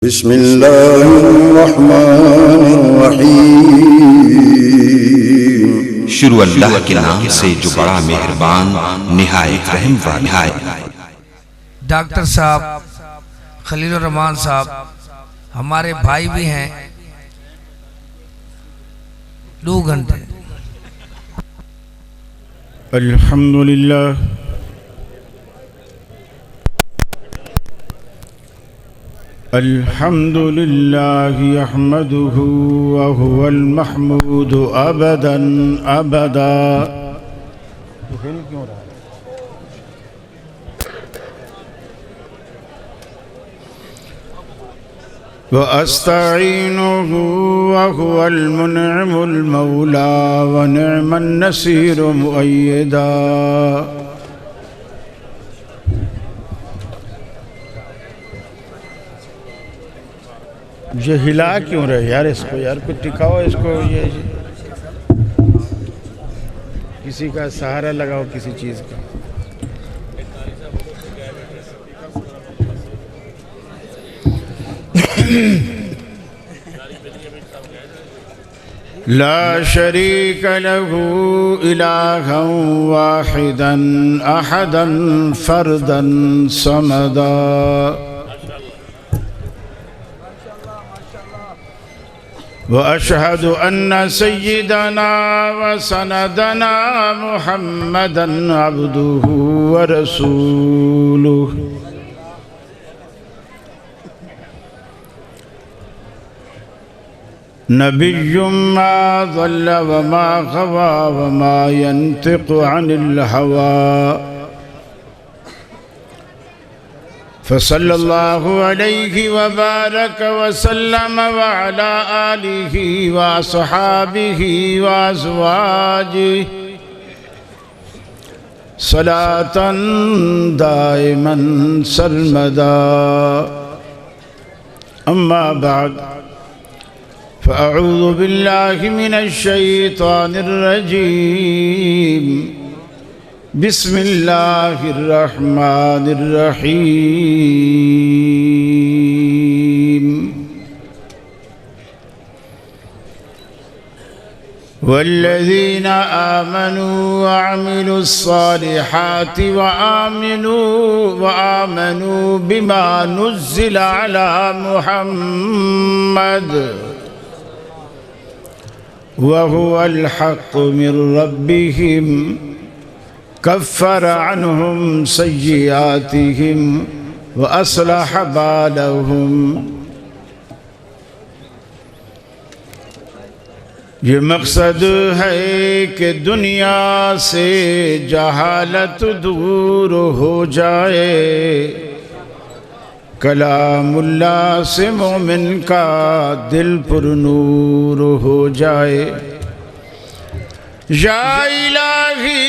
बिस्मिल्लाहिर्रहमानिर्रहीम। शुरू अल्लाह के नाम से जो बड़ा मेहरबान निहायत रहम वाला है। डॉक्टर साहब खलीलुर रहमान साहब हमारे भाई भी हैं। 2 घंटे अल्हम्दुलिल्लाह अल्हम्दुलिल्लाह अहमदुहु व हुवल महमूदु अबदन अबदा। व अस्तईनुहु व हुवल मुनइमुल मौला व निअमन नसीर मुअय्यदा। ये हिला क्यों रहे यार? इसको यार कुछ टिकाओ इसको। ये किसी का सहारा लगाओ किसी चीज़ का। ला शरीक लहू इलाहन वाहिदन अहदन फरदन समदा। व अशहदु अन्न सय्यदना व सनदना मुहम्मदन अब्दुहु व रसूलुहु। नबिय्युम मा ज़ल्ल व मा ग़वा व मा यंतिक़ु अनिल हवा। फसल्लल्लाहु अलैहि व बारक व सल्लम व अला आलिहि व अस्हाबिहि व अज़वाजिहि सलातन दाइमन सरमदा। अम्मा बाद फ़अऊज़ु बिल्लाहि मिनश शैतानिर रजीम। बिस्मिल्लाहिर्रहमानिर्रहीम। वल्लज़ीना आमनू व अमिलुस्सालिहाति व आमनू बिमा नुज़्ज़िला अला मुहम्मद व हुवल हक़्क़ु मिर रब्बिहिम कफ़्फ़र अन्हुम सय्यिआतिहिम व अस्लह बालहुम। ये मकसद है कि दुनिया से जहालत दूर हो जाए, कलामुल्लाह से मोमिन का दिल पुरनूर हो जाए। या इलाही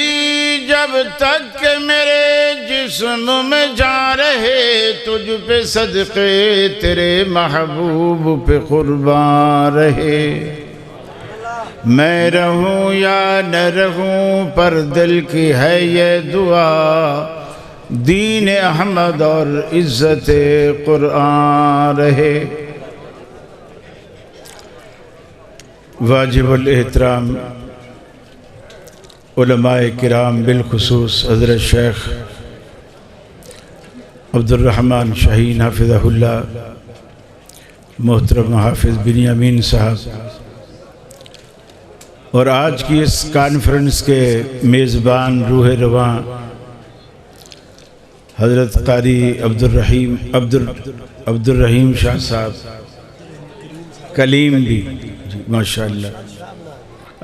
जब तक के मेरे जिस्म में जान रहे, तुझ पे सदक़े तेरे महबूब पे कुर्बान रहे। मैं रहूं या न रहूं पर दिल की है ये दुआ, दीन अहमद और इज़्ज़त कुरान रहे। वाजिबुल एहतराम उलमाए किराम बिलखुसूस हज़रत शेख अब्दुर्रहमान शाहीन हाफिज़हुल्लाह, मोहतरम हाफिज़ बिनियामीन साहब, और आज की इस कॉन्फ्रेंस के मेज़बान रूह रवां हज़रत क़ारी अब्दुर्रहीम शाह साहब कलीम भी माशाअल्लाह।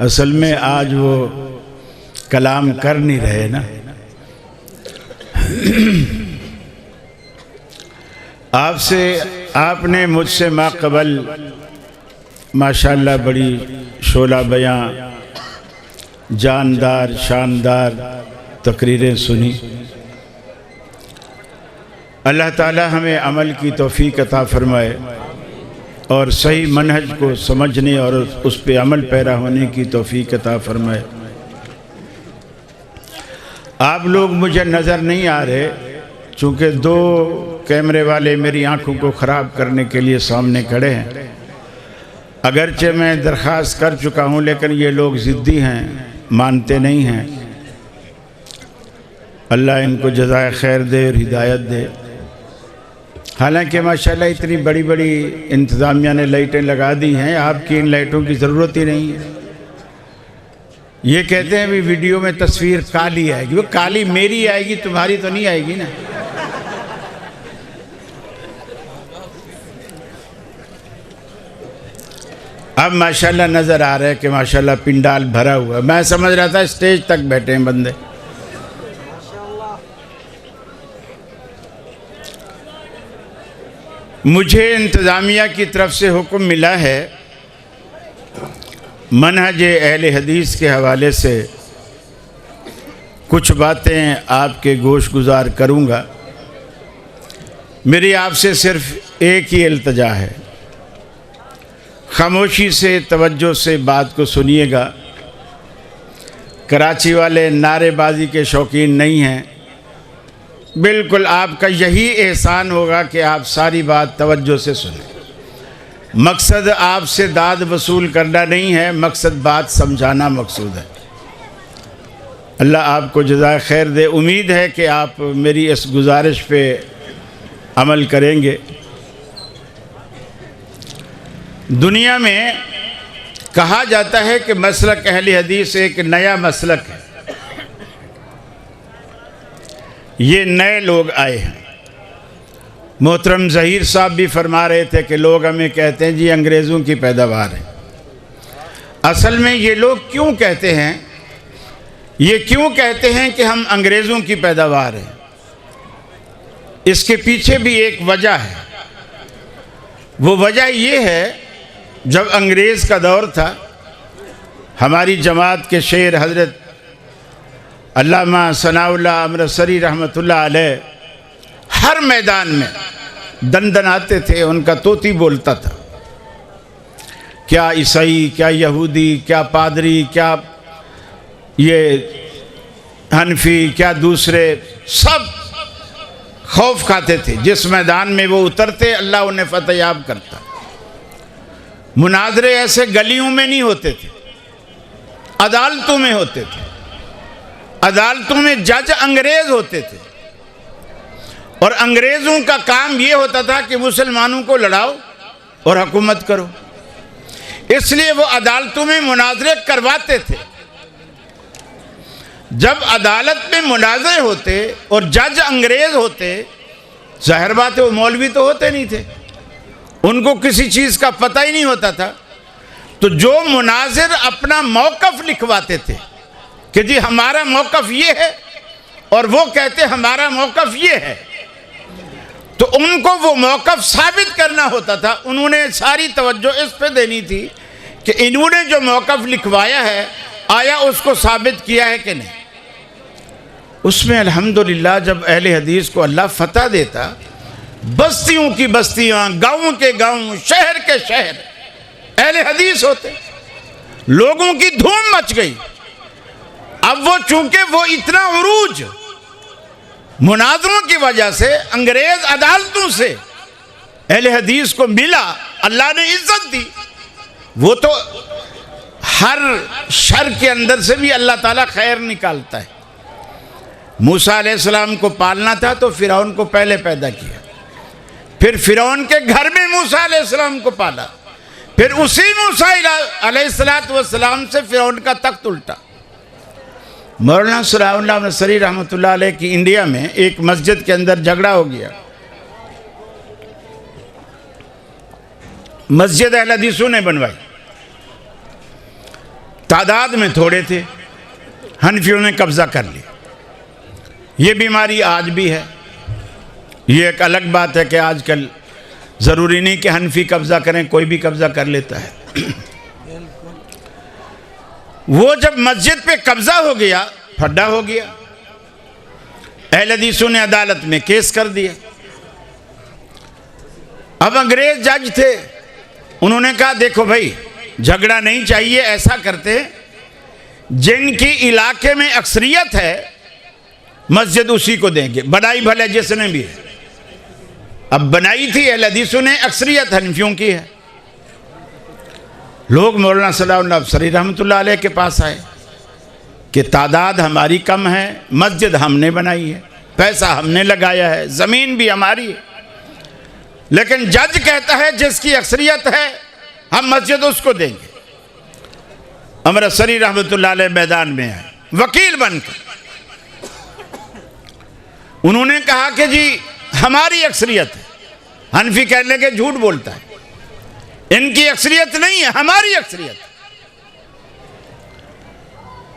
असल में आज वो कलाम कर नहीं रहे ना। आपने मुझसे माक़बल माशाअल्लाह बड़ी शोला बयां जानदार शानदार तकरीरें सुनी। अल्लाह ताला हमें अमल की तौफ़ीक अता फ़रमाए और सही मनहज को समझने और उस पे अमल पैरा होने की तौफ़ीक अता फ़रमाए। आप लोग मुझे नज़र नहीं आ रहे, चूँकि 2 कैमरे वाले मेरी आंखों को ख़राब करने के लिए सामने खड़े हैं। अगरचे मैं दरख्वास्त कर चुका हूं, लेकिन ये लोग ज़िद्दी हैं, मानते नहीं हैं। अल्लाह इनको जज़ाए खैर दे और हिदायत दे। हालांकि माशाल्लाह इतनी बड़ी बड़ी इंतज़ामिया ने लाइटें लगा दी हैं, आपकी इन लाइटों की ज़रूरत ही नहीं है। ये कहते हैं भी वीडियो में तस्वीर काली आएगी, वो काली मेरी आएगी, तुम्हारी तो नहीं आएगी ना। अब माशाल्लाह नज़र आ रहा है कि माशाल्लाह पिंडाल भरा हुआ। मैं समझ रहा था स्टेज तक बैठे हैं बंदे। मुझे इंतज़ामिया की तरफ से हुक्म मिला है मनहज अहले हदीस के हवाले से कुछ बातें आपके गोश गुजार करूँगा। मेरी आपसे सिर्फ एक ही इल्तजा है, खामोशी से तवज्जो से बात को सुनिएगा। कराची वाले नारेबाजी के शौकीन नहीं हैं। बिल्कुल आपका यही एहसान होगा कि आप सारी बात तवज्जो से सुनें। मकसद आपसे दाद वसूल करना नहीं है, मकसद बात समझाना मकसूद है। अल्लाह आपको जज़ाए खैर दे। उम्मीद है कि आप मेरी इस गुजारिश पे अमल करेंगे। दुनिया में कहा जाता है कि मसलक अहले हदीस एक नया मसलक है। ये नए लोग आए हैं। मोहतरम ज़हीर साहब भी फरमा रहे थे कि लोग हमें कहते हैं जी अंग्रेज़ों की पैदावार है। असल में ये लोग क्यों कहते हैं, ये क्यों कहते हैं कि हम अंग्रेज़ों की पैदावार हैं, इसके पीछे भी एक वजह है। वो वजह ये है, जब अंग्रेज़ का दौर था, हमारी जमात के शेर हज़रत अल्लामा सनाउल्लाह अमृतसरी रहमतुल्लाह अलैह हर मैदान में दंदनाते थे। उनका तोती बोलता था। क्या ईसाई, क्या यहूदी, क्या पादरी, क्या ये हनफी, क्या दूसरे, सब खौफ खाते थे। जिस मैदान में वो उतरते अल्लाह उन्हें फतह याब करता। मुनाजरे ऐसे गलियों में नहीं होते थे, अदालतों में होते थे। अदालतों में जज अंग्रेज होते थे और अंग्रेज़ों का काम ये होता था कि मुसलमानों को लड़ाओ और हुकूमत करो। इसलिए वो अदालतों में मुनाजरे करवाते थे। जब अदालत में मुनाजरे होते और जज अंग्रेज होते, जाहिर बात है वो मौलवी तो होते नहीं थे, उनको किसी चीज़ का पता ही नहीं होता था। तो जो मुनाजिर अपना मौक़िफ़ लिखवाते थे कि जी हमारा मौक़िफ़ ये है, और वो कहते हमारा मौक़िफ़ ये है, तो उनको वो मौक़िफ़ साबित करना होता था। उन्होंने सारी तवज्जो इस पे देनी थी कि इन्होंने जो मौक़िफ़ लिखवाया है आया उसको साबित किया है कि नहीं। उसमें अल्हम्दुलिल्लाह जब अहले हदीस को अल्लाह फतह देता, बस्तियों की बस्तियाँ, गाँव के गाँव, शहर के शहर अहले हदीस होते, लोगों की धूम मच गई। अब वो चूंकि वो इतना उरूज मुनाजरों की वजह से अंग्रेज अदालतों से अहले हदीस को मिला, अल्लाह ने इज्जत दी। वो तो हर शर के अंदर से भी अल्लाह ताला खैर निकालता है। मूसा अलैहिस्सलाम को पालना था तो फिरौन को पहले पैदा किया, फिर फिरौन के घर में मूसा अलैहिस्सलाम को पाला, फिर उसी मूसा अलैहिस्सलाम से फिरौन का तख्त उल्टा। मौलाना सनाउल्लाह अमृतसरी रहमतुल्लाह अलैह की इंडिया में एक मस्जिद के अंदर झगड़ा हो गया। मस्जिद अहले हदीसों ने बनवाई, तादाद में थोड़े थे, हनफियों ने कब्ज़ा कर लिया। ये बीमारी आज भी है। ये एक अलग बात है कि आजकल ज़रूरी नहीं कि हनफी कब्ज़ा करें, कोई भी कब्ज़ा कर लेता है। वो जब मस्जिद पे कब्ज़ा हो गया, फड्डा हो गया, अहले हदीसों ने अदालत में केस कर दिया। अब अंग्रेज जज थे, उन्होंने कहा देखो भाई झगड़ा नहीं चाहिए, ऐसा करते जिनकी इलाके में अक्सरियत है मस्जिद उसी को देंगे, बनाई भले जिसने भी है। अब बनाई थी अहले हदीसों ने, अक्सरियत हनफियों की है। लोग मौलाना सलाउल्लाह अफसरी रहमतुल्लाह अलैह के पास आए कि तादाद हमारी कम है, मस्जिद हमने बनाई है, पैसा हमने लगाया है, ज़मीन भी हमारी है, लेकिन जज कहता है जिसकी अक्सरियत है हम मस्जिद उसको देंगे। अमृतसरी रहमतुल्लाह अलैह मैदान में आए वकील बनकर, उन्होंने कहा कि जी हमारी अक्सरियत है। हनफी कहने के झूठ बोलता है, इनकी अक्सरियत नहीं है, हमारी अक्सरियत।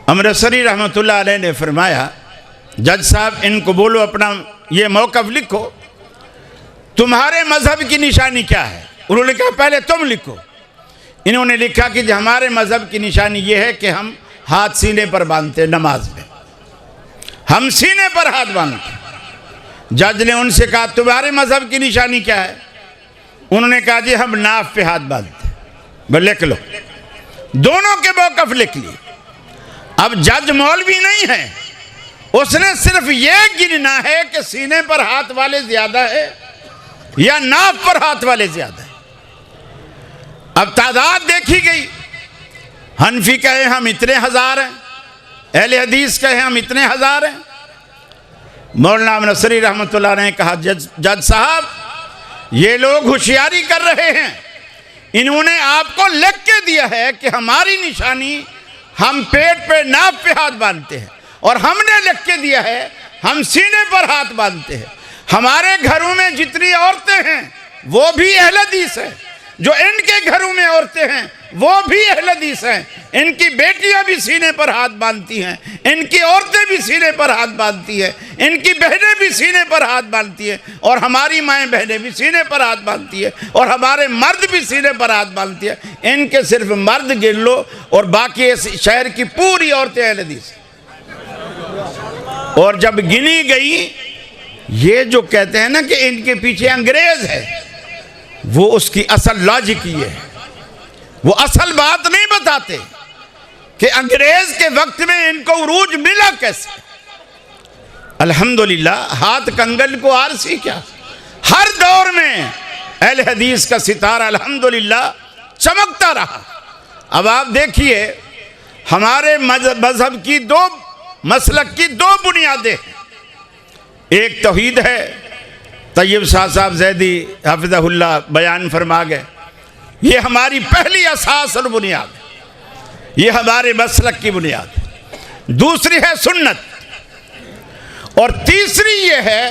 अमृतसरी रहमतुल्लाह अलैह ने फरमाया, जज साहब इनको बोलो अपना ये मौक़िफ़ लिखो, तुम्हारे मजहब की निशानी क्या है? उन्होंने कहा पहले तुम लिखो। इन्होंने लिखा कि हमारे मजहब की निशानी ये है कि हम हाथ सीने पर बांधते, नमाज में हम सीने पर हाथ बांधते। जज ने उनसे कहा तुम्हारे मजहब की निशानी क्या है? उन्होंने कहा जी हम नाफ पे हाथ बांधते। बोले लिख लो। दोनों के मौक़िफ़ लिख लिए। अब जज मौलवी नहीं है, उसने सिर्फ ये गिनना है कि सीने पर हाथ वाले ज्यादा है या नाफ पर हाथ वाले ज्यादा है। अब तादाद देखी गई, हनफी कहे हम इतने हजार हैं, अहले हदीस कहे हम इतने हजार हैं। मौलाना नसरी रहमतुल्लाह ने कहा जज साहब ये लोग होशियारी कर रहे हैं, इन्होंने आपको लिख के दिया है कि हमारी निशानी हम पेट पे नाप पे हाथ बांधते हैं, और हमने लिख के दिया है हम सीने पर हाथ बांधते हैं। हमारे घरों में जितनी औरतें हैं वो भी अहले हदीस हैं, जो इनके घरों में औरतें हैं वो भी अहले हदीस हैं, इनकी बेटियां भी सीने पर हाथ बांधती हैं, इनकी औरतें भी सीने पर हाथ बांधती हैं, इनकी बहनें भी सीने पर हाथ बांधती हैं, और हमारी माएँ बहनें भी सीने पर हाथ बांधती है, और हमारे मर्द भी सीने पर हाथ बांधती है। इनके सिर्फ मर्द गिन लो और बाकी इस शहर की पूरी औरतें अहले हदीस। और जब गिनी गई, ये जो कहते हैं ना कि इनके पीछे अंग्रेज है, वो उसकी असल लॉजिक ये है, वो असल बात नहीं बताते कि अंग्रेज के वक्त में इनको उरूज मिला कैसे। अल्हम्दुलिल्लाह हाथ कंगन को आरसी क्या, हर दौर में अहले हदीस का सितारा अल्हम्दुलिल्लाह चमकता रहा। अब आप देखिए हमारे मजहब की दो मसलक की दो बुनियादें हैं, एक तौहीद है, तैयब शाह साहब जैदी हफिज़हुल्लाह बयान फरमा गए, ये हमारी पहली असास और बुनियाद है, ये हमारे मसलक की बुनियाद है। दूसरी है सुन्नत, और तीसरी ये है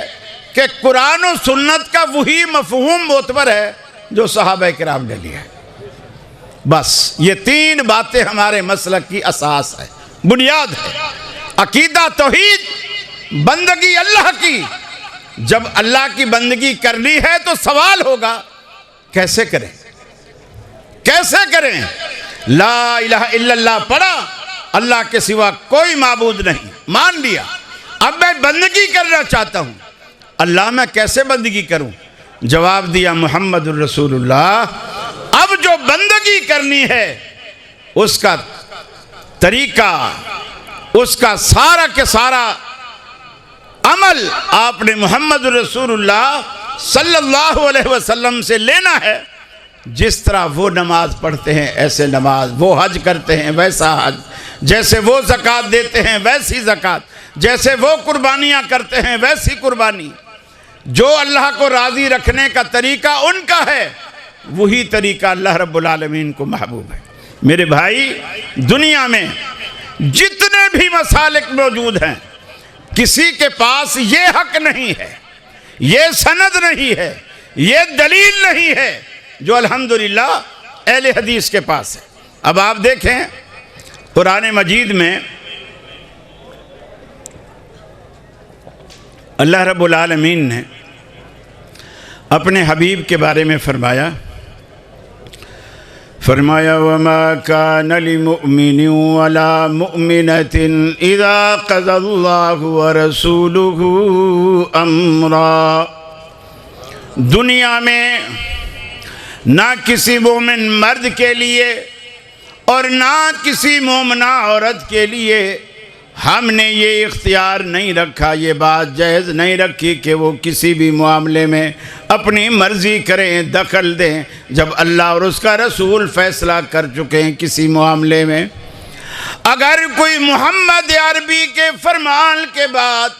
कि कुरान और सुन्नत का वही मफहूम मोतबर है जो सहाबा किराम ने लिया है। बस ये तीन बातें हमारे मसलक की असास है, बुनियाद है। अकीदा तौहीद, बंदगी अल्लाह की। जब अल्लाह की बंदगी करनी है तो सवाल होगा कैसे करें, कैसे करें। ला इलाहा इल्लल्लाह पढ़ा, अल्लाह के सिवा कोई माबूद नहीं, मान लिया। अब मैं बंदगी करना चाहता हूं, अल्लाह मैं कैसे बंदगी करूं? जवाब दिया मुहम्मदुर रसूलुल्लाह। अब जो बंदगी करनी है उसका तरीका, उसका सारा के सारा अमल आपने मोहम्मद रसूलुल्लाह सल्लल्लाहु अलैहि वसल्लम से लेना है। जिस तरह वो नमाज पढ़ते हैं ऐसे नमाज, वो हज करते हैं वैसा हज, जैसे वो ज़कात देते हैं वैसी ज़कात, जैसे वो कुर्बानियाँ करते हैं वैसी कुर्बानी। जो अल्लाह को राज़ी रखने का तरीका उनका है, वही तरीका अल्लाह रब्बुल आलमीन को महबूब है। मेरे भाई, दुनिया में जितने भी मसालिक मौजूद हैं, किसी के पास ये हक नहीं है, ये सनद नहीं है, ये दलील नहीं है जो अल्हम्दुलिल्लाह अहले हदीस के पास है। अब आप देखें कुरान मजीद में अल्लाह रब्बुल आलमीन ने अपने हबीब के बारे में फरमाया वमा कान लिमुमिनिन वला मुमिनतिन इज़ा क़ज़ल्लाहु व रसूलुहु अम्रा। दुनिया में ना किसी मोमिन मर्द के लिए और ना किसी मोमिना औरत के लिए हमने ये इख्तियार नहीं रखा, ये बात जायज़ नहीं रखी कि वो किसी भी मामले में अपनी मर्ज़ी करें, दखल दें, जब अल्लाह और उसका रसूल फ़ैसला कर चुके हैं किसी मामले में। अगर कोई मोहम्मद अरबी के फरमान के बाद,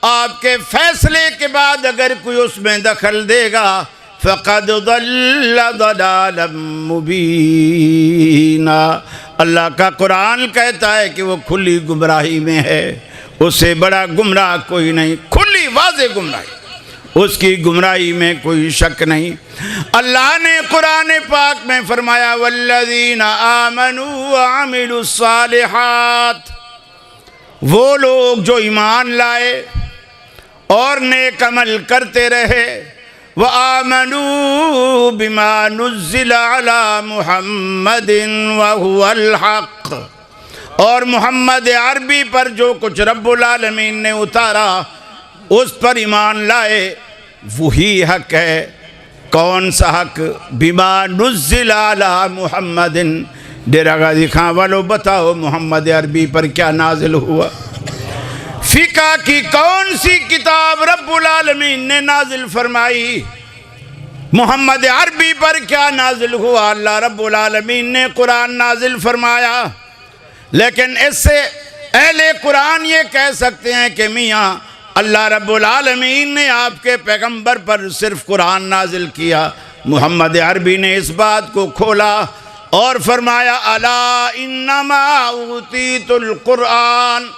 आपके फ़ैसले के बाद अगर कोई उसमें दखल देगा, फ़क़द ज़ल्ल ज़लालन मुबीना, अल्लाह का कुरान कहता है कि वो खुली गुमराही में है, उससे बड़ा गुमराह कोई नहीं, खुली वाज़े गुमराही, उसकी गुमराही में कोई शक नहीं। अल्लाह ने कुरान पाक में फरमाया वल्लज़ीना आमनू व अमिलुस्सालिहात, वो लोग जो ईमान लाए और नेक अमल करते रहे, व आमनू बिमा नुज़्ज़िला अला मुहम्मदिन व हुवल हक़, और मोहम्मद अरबी पर जो कुछ रब्बुल आलमीन ने उतारा उस पर ईमान लाए, वही हक है। कौन सा हक? बिमा नुज़्ज़िला अला मुहम्मदिन, डेरा गाज़ी खां वालों बताओ मोहम्मद अरबी पर क्या नाजिल हुआ? फ़िक़ा की कौन सी किताब रब्बुल आलमीन ने नाजिल फरमाई? मोहम्मद अरबी पर क्या नाजिल हुआ? अल्लाह रब्बुल आलमीन ने कुरान नाजिल फरमाया। लेकिन इससे अहले कुरान ये कह सकते हैं कि मियाँ अल्लाह रब्बुल आलमीन ने आपके पैगंबर पर सिर्फ कुरान नाजिल किया। मोहम्मद अरबी ने इस बात को खोला और फरमाया अला इन्नमा ऊतीतुल कुरान,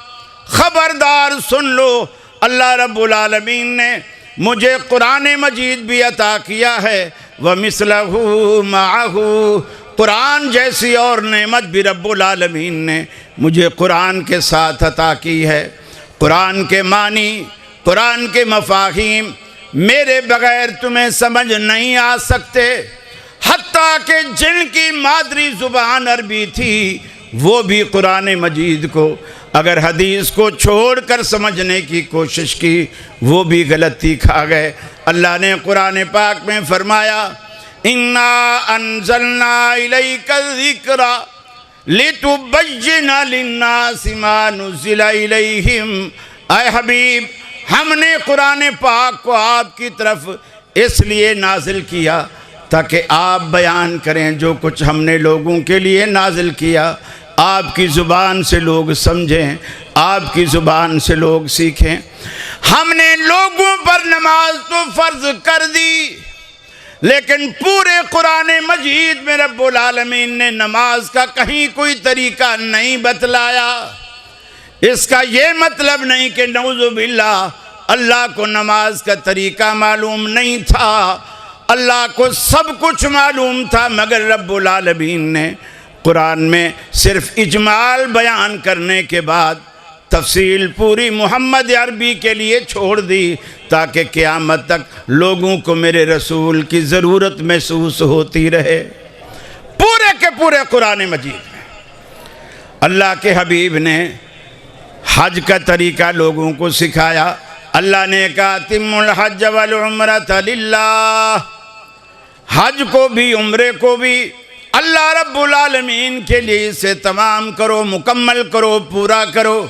खबरदार सुन लो, अल्लाह रब्बुल आलमीन ने मुझे कुरान मजीद भी अता किया है, व मिसलहू माहू, कुरान जैसी और नेमत भी रब्बुल आलमीन ने मुझे कुरान के साथ अता की है। कुरान के मानी, कुरान के मफाहीम मेरे बग़ैर तुम्हें समझ नहीं आ सकते। हत्ता कि जिनकी मादरी ज़ुबान अरबी थी वो भी कुरान मजीद को अगर हदीस को छोड़कर समझने की कोशिश की, वो भी गलती खा गए। अल्लाह ने कुरान पाक में फरमाया इन्ना अंज़लना इलैका ज़िक्रा लितुबय्यिना लिन्नासि मा नुज़्ज़िला इलैहिम, ऐ हबीब हमने कुरान पाक को आपकी तरफ इसलिए नाजिल किया ताकि आप बयान करें जो कुछ हमने लोगों के लिए नाजिल किया, आपकी ज़ुबान से लोग समझें, आपकी ज़ुबान से लोग सीखें। हमने लोगों पर नमाज तो फ़र्ज़ कर दी, लेकिन पूरे कुरान मजीद में रब्बुल आलमीन ने नमाज का कहीं कोई तरीका नहीं बतलाया। इसका ये मतलब नहीं कि नऊज़ु बिल्लाह अल्लाह को नमाज का तरीका मालूम नहीं था, अल्लाह को सब कुछ मालूम था, मगर रब्बुल आलमीन ने कुरान में सिर्फ इजमाल बयान करने के बाद तफसील पूरी मोहम्मद अरबी के लिए छोड़ दी ताकि क़यामत तक लोगों को मेरे रसूल की ज़रूरत महसूस होती रहे। पूरे के पूरे कुरान मजीद में अल्लाह के हबीब ने हज का तरीका लोगों को सिखाया। अल्लाह ने कहा तिम्मुल हज वल उम्रत लिल्लाह, हज को भी उम्रे को भी अल्लाह रब्बुल आलमीन के लिए इसे तमाम करो, मुकम्मल करो, पूरा करो।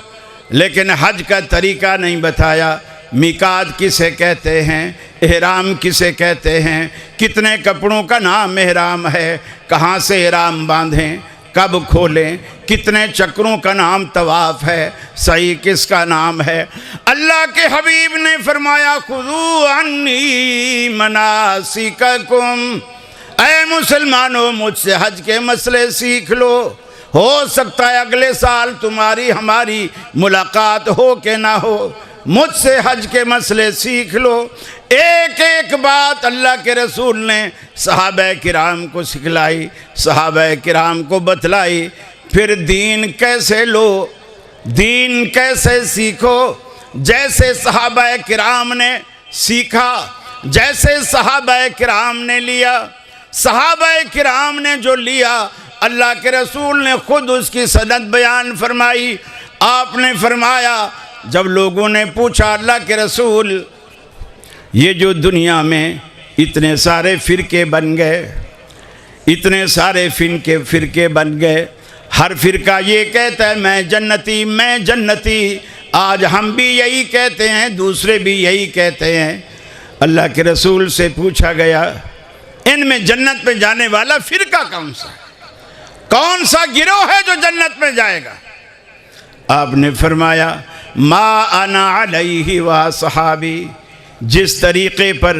लेकिन हज का तरीका नहीं बताया। मिकात किसे कहते हैं, एहराम किसे कहते हैं, कितने कपड़ों का नाम एहराम है, कहाँ से एहराम बांधें, कब खोलें, कितने चक्रों का नाम तवाफ़ है, सही किसका नाम है। अल्लाह के हबीब ने फरमाया खुज़ू अन्नी मनासिककुम, ऐ मुसलमानों मुझसे हज के मसले सीख लो। हो सकता है अगले साल तुम्हारी हमारी मुलाकात हो के ना हो, मुझसे हज के मसले सीख लो। एक एक बात अल्लाह के रसूल ने सहाबा किराम को सिखलाई, सहाबा किराम को बतलाई। फिर दीन कैसे लो, दीन कैसे सीखो, जैसे सहाबा किराम ने सीखा, जैसे सहाबा किराम ने लिया। सहाबा किराम ने जो लिया अल्लाह के रसूल ने खुद उसकी सनद बयान फरमाई। आपने फरमाया जब लोगों ने पूछा अल्लाह के रसूल ये जो दुनिया में इतने सारे फ़िरके बन गए, इतने सारे फ़िरके बन गए, हर फिरका ये कहता है मैं जन्नती। आज हम भी यही कहते हैं, दूसरे भी यही कहते हैं। अल्लाह के रसूल से पूछा गया, इनमें जन्नत में जाने वाला फिरका कौन सा है, कौन सा गिरोह है जो जन्नत में जाएगा? आपने फरमाया मा अना अलैहि व सहाबी, जिस तरीक़े पर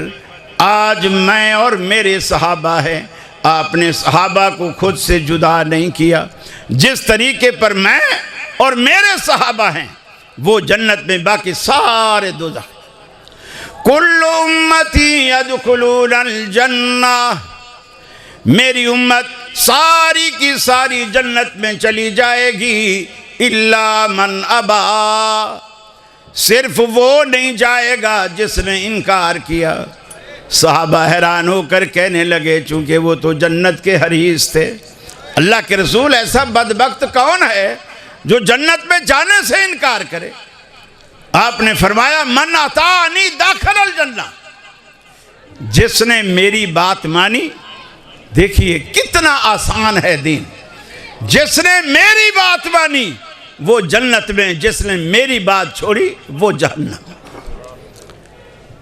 आज मैं और मेरे सहाबा हैं, आपने सहाबा को खुद से जुदा नहीं किया। जिस तरीके पर मैं और मेरे सहाबा हैं वो जन्नत में, बाकी सारे दोज़ख। कुल्लु उम्मती यदखुलूनल जन्नह, मेरी उम्मत सारी की सारी जन्नत में चली जाएगी, इल्ला मन अबा, सिर्फ वो नहीं जाएगा जिसने इनकार किया। सहाबा हैरान होकर कहने लगे, चूंकि वो तो जन्नत के हरीस थे, अल्लाह के रसूल ऐसा बदबख्त कौन है जो जन्नत में जाने से इनकार करे? आपने फरमाया मन अतानी दाखिलल जन्नह, जिसने मेरी बात मानी। देखिए कितना आसान है दीन। जिसने मेरी बात मानी वो जन्नत में, जिसने मेरी बात छोड़ी वो जहन्नम।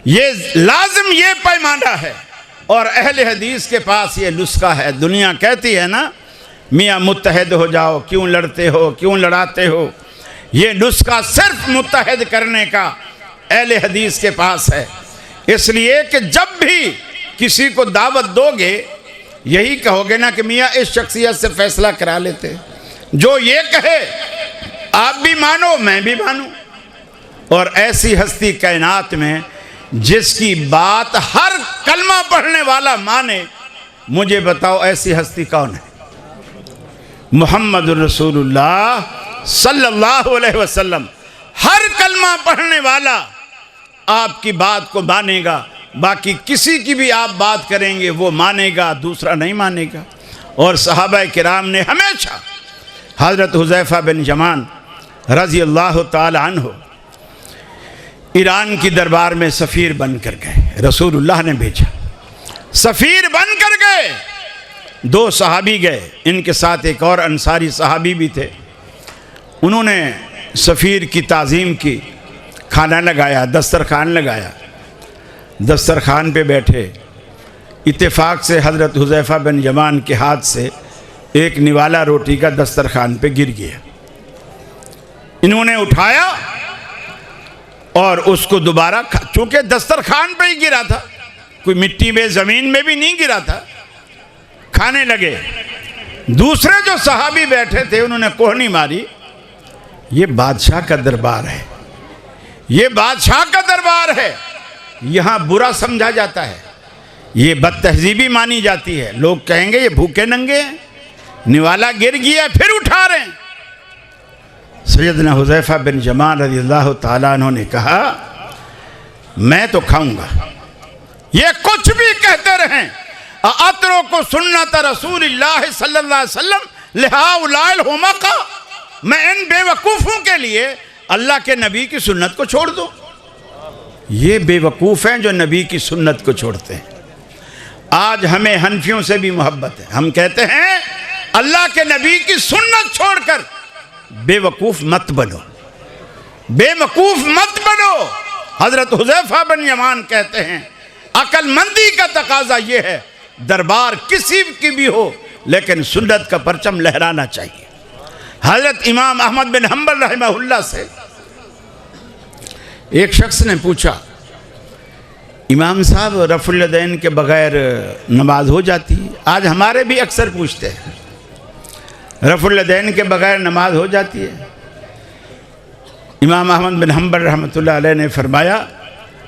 ये लाजिम, ये पैमाना है। और अहले हदीस के पास ये नुस्खा है। दुनिया कहती है ना मियाँ मुत्तहद हो जाओ, क्यों लड़ते हो, क्यों लड़ाते हो? ये नुस्खा सिर्फ मुत्तहद करने का अहले हदीस के पास है। इसलिए कि जब भी किसी को दावत दोगे यही कहोगे ना कि मियाँ इस शख्सियत से फैसला करा लेते, जो ये कहे आप भी मानो मैं भी मानूं। और ऐसी हस्ती कायनात में जिसकी बात हर कलमा पढ़ने वाला माने, मुझे बताओ ऐसी हस्ती कौन है? मुहम्मद रसूलुल्लाह सल्लल्लाहु अलैहि वसल्लम। हर कलमा पढ़ने वाला आपकी बात को मानेगा, बाकी किसी की भी आप बात करेंगे वो मानेगा, दूसरा नहीं मानेगा। और सहाबा किराम ने हमेशा, हज़रत हुज़ैफ़ा बिन यमान रज़ी अल्लाह ताला अन्हु ईरान की दरबार में सफ़ीर बन कर गए, रसूलुल्लाह ने भेजा, सफ़ीर बन कर गए। 2 सहाबी गए, इनके साथ एक और अंसारी सहाबी भी थे। उन्होंने सफ़ीर की ताज़ीम की, खाना लगाया, दस्तरखान लगाया। दस्तरखान पे बैठे, इत्तेफाक से हज़रत हुज़ैफ़ा बिन यमान के हाथ से एक निवाला रोटी का दस्तरखान पे गिर गया। इन्होंने उठाया और उसको दोबारा, चूँकि दस्तरखान पे ही गिरा था, कोई मिट्टी में ज़मीन में भी नहीं गिरा था, खाने लगे। दूसरे जो सहाबी बैठे थे उन्होंने कोहनी मारी, ये बादशाह का दरबार है, ये बादशाह का दरबार है, यहाँ बुरा समझा जाता है, ये बदतहजीबी मानी जाती है। लोग कहेंगे ये भूखे नंगे हैं, निवाला गिर गया फिर उठा रहे हैं। सैयदना हुज़ैफ़ा बिन यमान रज़ियल्लाहु ताला अन्हु ने कहा मैं तो खाऊंगा, ये कुछ भी कहते रहें। अतरो को सुन्नत रसूलिल्लाह सल्लल्लाहु अलैहि वसल्लम लिहाउलाइल हुमका, मैं इन बेवकूफ़ों के लिए अल्लाह के नबी की सुन्नत को छोड़ दूँ? ये बेवकूफ़ हैं जो नबी की सुन्नत को छोड़ते हैं। आज हमें हनफियों से भी मोहब्बत है, हम कहते हैं अल्लाह के नबी की सुन्नत छोड़कर बेवकूफ़ मत बनो, बेवकूफ़ मत बनो। हज़रत हुज़ैफ़ा बिन यमान कहते हैं अक्लमंदी का तकाजा ये है, दरबार किसी की भी हो लेकिन सुन्नत का परचम लहराना चाहिए। हज़रत इमाम अहमद बिन हम्बल रहमहुल्लाह से एक शख्स ने पूछा, इमाम साहब रफ़ुल यदैन के बग़ैर नमाज हो जाती है? आज हमारे भी अक्सर पूछते हैं रफ़ुल यदैन के बग़ैर नमाज हो जाती है? इमाम अहमद बिन हम्बल रहमतुल्लाह अलैह ने फरमाया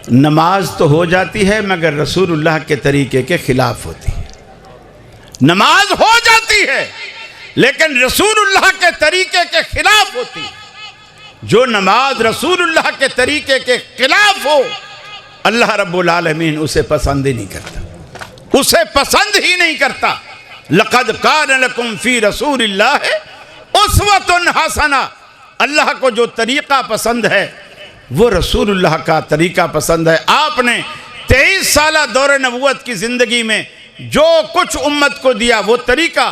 नमाज तो हो जाती है मगर रसूलुल्लाह के तरीके के ख़िलाफ़ होती है। नमाज हो जाती है लेकिन रसूलुल्लाह के तरीके के ख़िलाफ़ होती है। जो नमाज रसूलुल्लाह के तरीके के ख़िलाफ़ हो अल्लाह रब्बुल आलमीन उसे पसंद ही नहीं करता, उसे पसंद ही नहीं करता। लक़द कान लकुम फ़ी रसूलिल्लाहि उस्वतुन हसना, अल्लाह को जो तरीक़ा पसंद है वो रसूलुल्लाह का तरीक़ा पसंद है। आपने 23 साल दौर नबूवत की ज़िंदगी में जो कुछ उम्मत को दिया वो तरीक़ा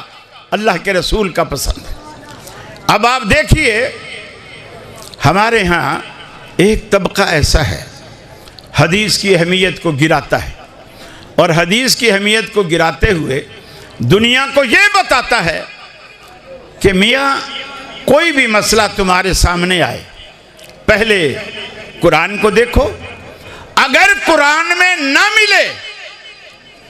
अल्लाह के रसूल का पसंद है। अब आप देखिए, हमारे यहाँ एक तबका ऐसा है हदीस की अहमियत को गिराता है, और हदीस की अहमियत को गिराते हुए दुनिया को ये बताता है कि मियाँ कोई भी मसला तुम्हारे सामने आए, पहले कुरान को देखो, अगर कुरान में ना मिले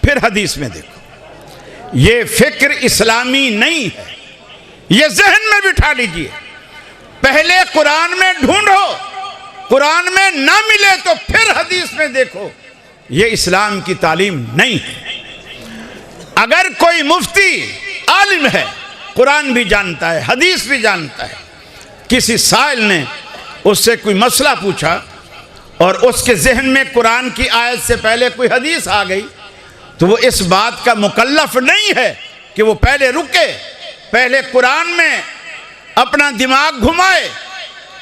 फिर हदीस में देखो। ये फिक्र इस्लामी नहीं है, ये जहन में बिठा लीजिए। पहले कुरान में ढूंढो, कुरान में ना मिले तो फिर हदीस में देखो। ये इस्लाम की तालीम नहीं है। अगर कोई मुफ्ती आलिम है, कुरान भी जानता है, हदीस भी जानता है, किसी साइल ने उससे कोई मसला पूछा और उसके जहन में कुरान की आयत से पहले कोई हदीस आ गई, तो वो इस बात का मुकल्लफ नहीं है कि वो पहले रुके, पहले कुरान में अपना दिमाग घुमाए,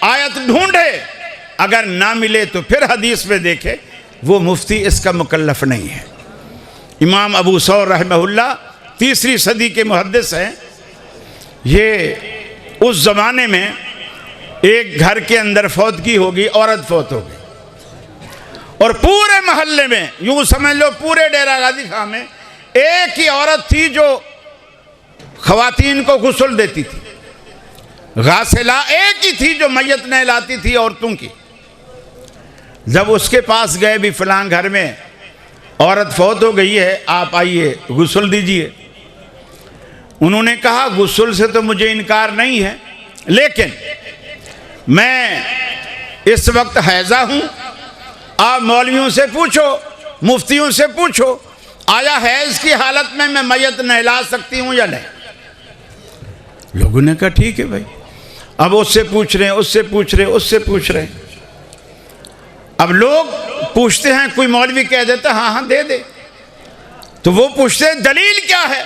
आयत ढूंढे, अगर ना मिले तो फिर हदीस में देखे। वो मुफ्ती इसका मुकल्लफ नहीं है। इमाम अबू सौर रहमहुल्लाह 3री सदी के मुहद्दिस हैं। ये उस ज़माने में एक घर के अंदर फौतगी होगी, औरत फौत हो गई, और पूरे मोहल्ले में, यूँ समझ लो पूरे डेरा गाजी खां में एक ही औरत थी जो ख़वातीन को गुस्ल देती थी। गासिला एक ही थी जो मैयत नहलाती थी औरतों की। जब उसके पास गए, भी फलां घर में औरत फौत हो गई है, आप आइए गुस्ल दीजिए। उन्होंने कहा गुस्ल से तो मुझे इनकार नहीं है, लेकिन मैं इस वक्त हैज़ा हूँ। आप मौलवियों से पूछो, मुफ्तियों से पूछो, आया हैज़ की हालत में मैं मैयत नहला सकती हूँ या नहीं। लोगों ने कहा ठीक है भाई। अब उससे पूछ रहे हैं, उससे पूछ रहे हैं, उससे पूछ रहे हैं। अब लोग पूछते हैं, कोई मौलवी कह देता हाँ हाँ दे दे, तो वो पूछते हैं दलील क्या है।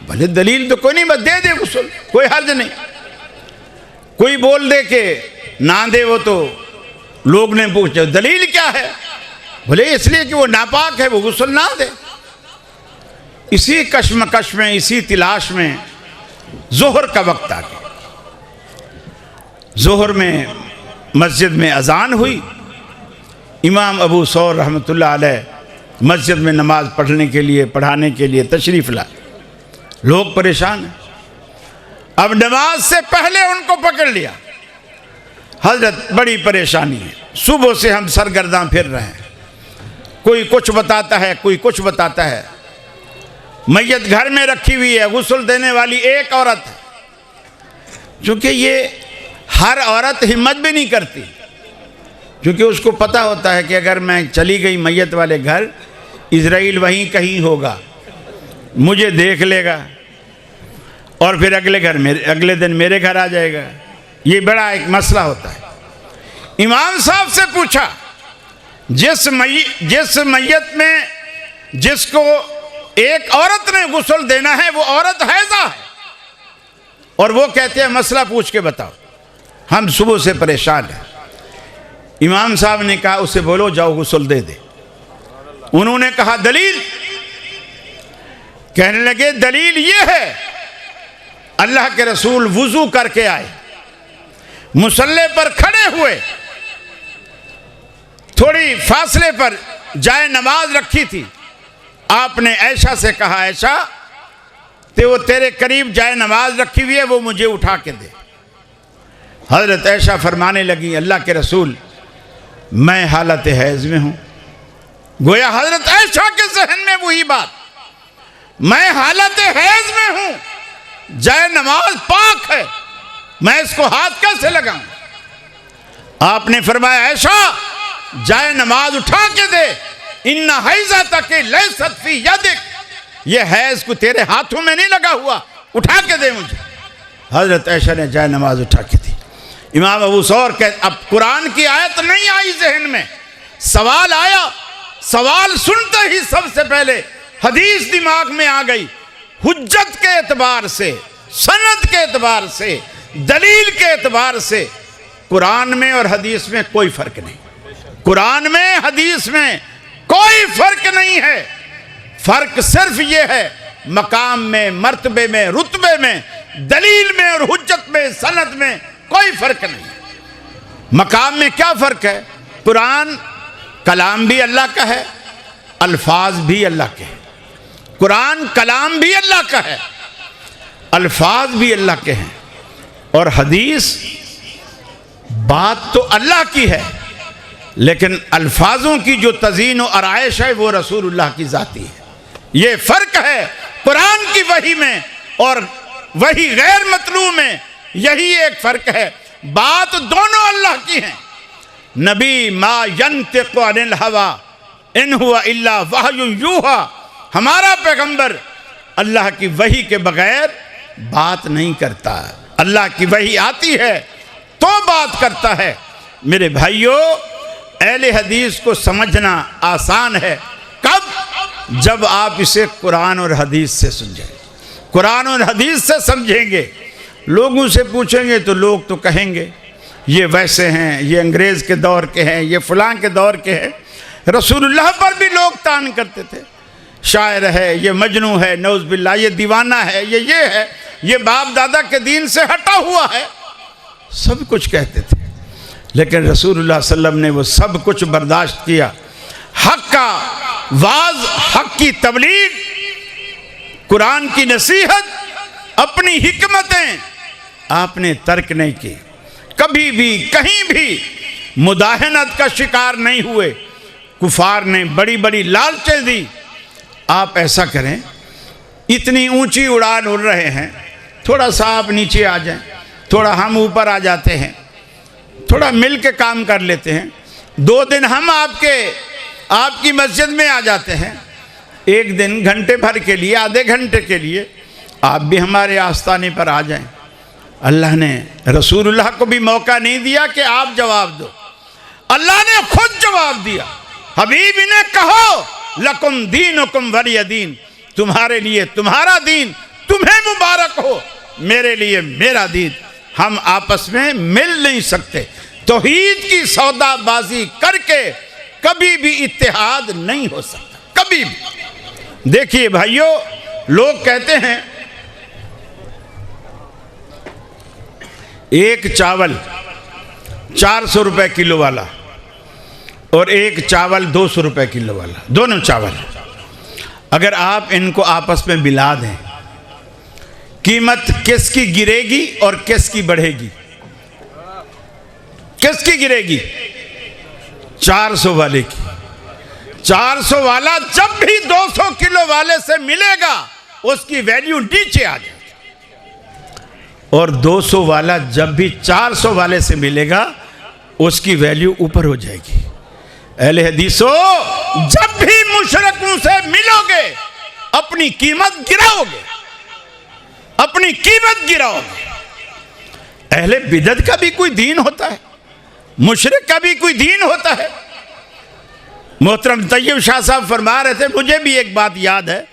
भले दलील तो कोई नहीं, बस दे दे गुस्ल, कोई हर्ज नहीं। कोई बोल दे के ना दे, वो तो लोग ने पूछे दलील क्या है, बोले इसलिए कि वो नापाक है, वो गुस्ल ना दे। इसी कश्मकश में, इसी तलाश में जोहर का वक्त आ गया। जोहर में मस्जिद में अजान हुई। इमाम अबू सौर रहमतुल्लाह अलैह मस्जिद में नमाज पढ़ने के लिए, पढ़ाने के लिए तशरीफ़ लाए। लोग परेशान हैं। अब नमाज से पहले उनको पकड़ लिया। हजरत बड़ी परेशानी है, सुबह से हम सरगर्दां फिर रहे हैं, कोई कुछ बताता है, कोई कुछ बताता है। मैयत घर में रखी हुई है, गुस्ल देने वाली एक औरत है। क्योंकि ये हर औरत हिम्मत भी नहीं करती, क्योंकि उसको पता होता है कि अगर मैं चली गई मैयत वाले घर, इजराइल वहीं कहीं होगा, मुझे देख लेगा और फिर अगले दिन मेरे घर आ जाएगा। ये बड़ा एक मसला होता है। इमाम साहब से पूछा, जिस मैयत में जिसको एक औरत ने गुस्ल देना है, वो औरत हैज़ा है, और वो कहते हैं मसला पूछ के बताओ, हम सुबह से परेशान हैं। इमाम साहब ने कहा उसे बोलो जाओ गुस्ल दे दे। उन्होंने कहा दलील? कहने लगे दलील ये है, अल्लाह के रसूल वुजू करके आए, मुसल्ले पर खड़े हुए, थोड़ी फासले पर जाए नमाज रखी थी, आपने ऐशा से कहा ऐशा ते वो तेरे करीब जाए नमाज रखी हुई है, वो मुझे उठा के दे। हजरत ऐशा फरमाने लगी अल्लाह के रसूल मैं हालत हैज़ में हूं। गोया हजरत ऐशा के जहन में वही बात, मैं हालत हैज़ में हूं, जाए नमाज पाक है, मैं इसको हाथ कैसे लगाऊं? आपने फरमाया ऐशा जाए नमाज उठा के दे, इन्ना हैज़ा तक लैसत फी यदिक, ये हैज़ को तेरे हाथों में नहीं लगा हुआ, उठा के दे मुझे। हजरत ऐशा ने जाए नमाज उठा के दी। इमाम अबू सौर कहते अब कुरान की आयत नहीं आई जहन में, सवाल आया, सवाल सुनते ही सबसे पहले हदीस दिमाग में आ गई। हुज्जत के एतबार से, सनद के एतबार से, दलील के एतबार से कुरान में और हदीस में कोई फर्क नहीं। कुरान में हदीस में कोई फर्क नहीं है। फर्क सिर्फ ये है मकाम में, मर्तबे में, रुतबे में दलील में और हुज्जत में, सनद में कोई फर्क नहीं। मकाम में क्या फर्क है? कुरान कलाम भी अल्लाह का है, अल्फाज भी अल्लाह के हैं। कुरान कलाम भी अल्लाह का है, अल्फाज भी अल्लाह के हैं। और हदीस बात तो अल्लाह की है, लेकिन अल्फाजों की जो तज़ीन और आराइश है वो रसूलुल्लाह की ज़ाती है। ये फ़र्क है कुरान की वही में और वही गैर मतलू में, यही एक फ़र्क है। बात दोनों अल्लाह की है। नबी मा यंतिक़ु अनिल हवा इन हुवा इल्ला वहयुन यूहा, हमारा पैगंबर अल्लाह की वही के बगैर बात नहीं करता। अल्लाह की वही आती है तो बात करता है। मेरे भाइयों, अहले हदीस को समझना आसान है। कब? जब आप इसे कुरान और हदीस से समझें, कुरान और हदीस से समझेंगे। लोगों से पूछेंगे तो लोग तो कहेंगे ये वैसे हैं, ये अंग्रेज़ के दौर के हैं, ये फलां के दौर के हैं। रसूलुल्लाह पर भी लोग तान करते थे, शायर है, ये मजनू है, नौज़ बिल्लाह, ये दीवाना है, ये है, ये बाप दादा के दीन से हटा हुआ है, सब कुछ कहते थे। लेकिन रसूलुल्लाह सल्लल्लाहु अलैहि वसल्लम ने वो सब कुछ बर्दाश्त किया। हक का वाज, हक की तबलीग, कुरान की नसीहत, अपनी हिकमतें आपने तर्क नहीं की। कभी भी कहीं भी मुदाहनत का शिकार नहीं हुए। कुफार ने बड़ी बड़ी लालचें दी। आप ऐसा करें, इतनी ऊंची उड़ान उड़ रहे हैं, थोड़ा सा आप नीचे आ जाएं, थोड़ा हम ऊपर आ जाते हैं, थोड़ा मिल के काम कर लेते हैं। 2 दिन हम आपकी मस्जिद में आ जाते हैं, एक दिन घंटे भर के लिए, आधे घंटे के लिए आप भी हमारे आस्ताने पर आ जाएं। अल्लाह ने रसूलुल्लाह को भी मौका नहीं दिया कि आप जवाब दो, अल्लाह ने खुद जवाब दिया। हबीब ने कहो लकुम दीनुकुम वलिय दीन, तुम्हारे लिए तुम्हारा दीन, तुम्हें मुबारक हो, मेरे लिए मेरा दीन। हम आपस में मिल नहीं सकते। तौहीद की सौदाबाजी करके कभी भी इत्तेहाद नहीं हो सकता, कभी भी। देखिए भाइयों, लोग कहते हैं एक चावल 400 रुपए किलो वाला और एक चावल 200 रुपए किलो वाला, दोनों चावल अगर आप इनको आपस में मिला दें, कीमत किसकी गिरेगी और किसकी बढ़ेगी? किसकी गिरेगी? 400 वाले की। 400 वाला जब भी 200 किलो वाले से मिलेगा उसकी वैल्यू नीचे आ जाएगी, और 200 वाला जब भी 400 वाले से मिलेगा उसकी वैल्यू ऊपर हो जाएगी। अहले हदीसो, जब भी मुशरिकों से मिलोगे अपनी कीमत गिराओगे, अपनी कीमत गिराओगे। अहले बिदत का भी कोई दीन होता है, मुशरिक का भी कोई दीन होता है। मोहतरम तैयब शाह साहब फरमा रहे थे, मुझे भी एक बात याद है,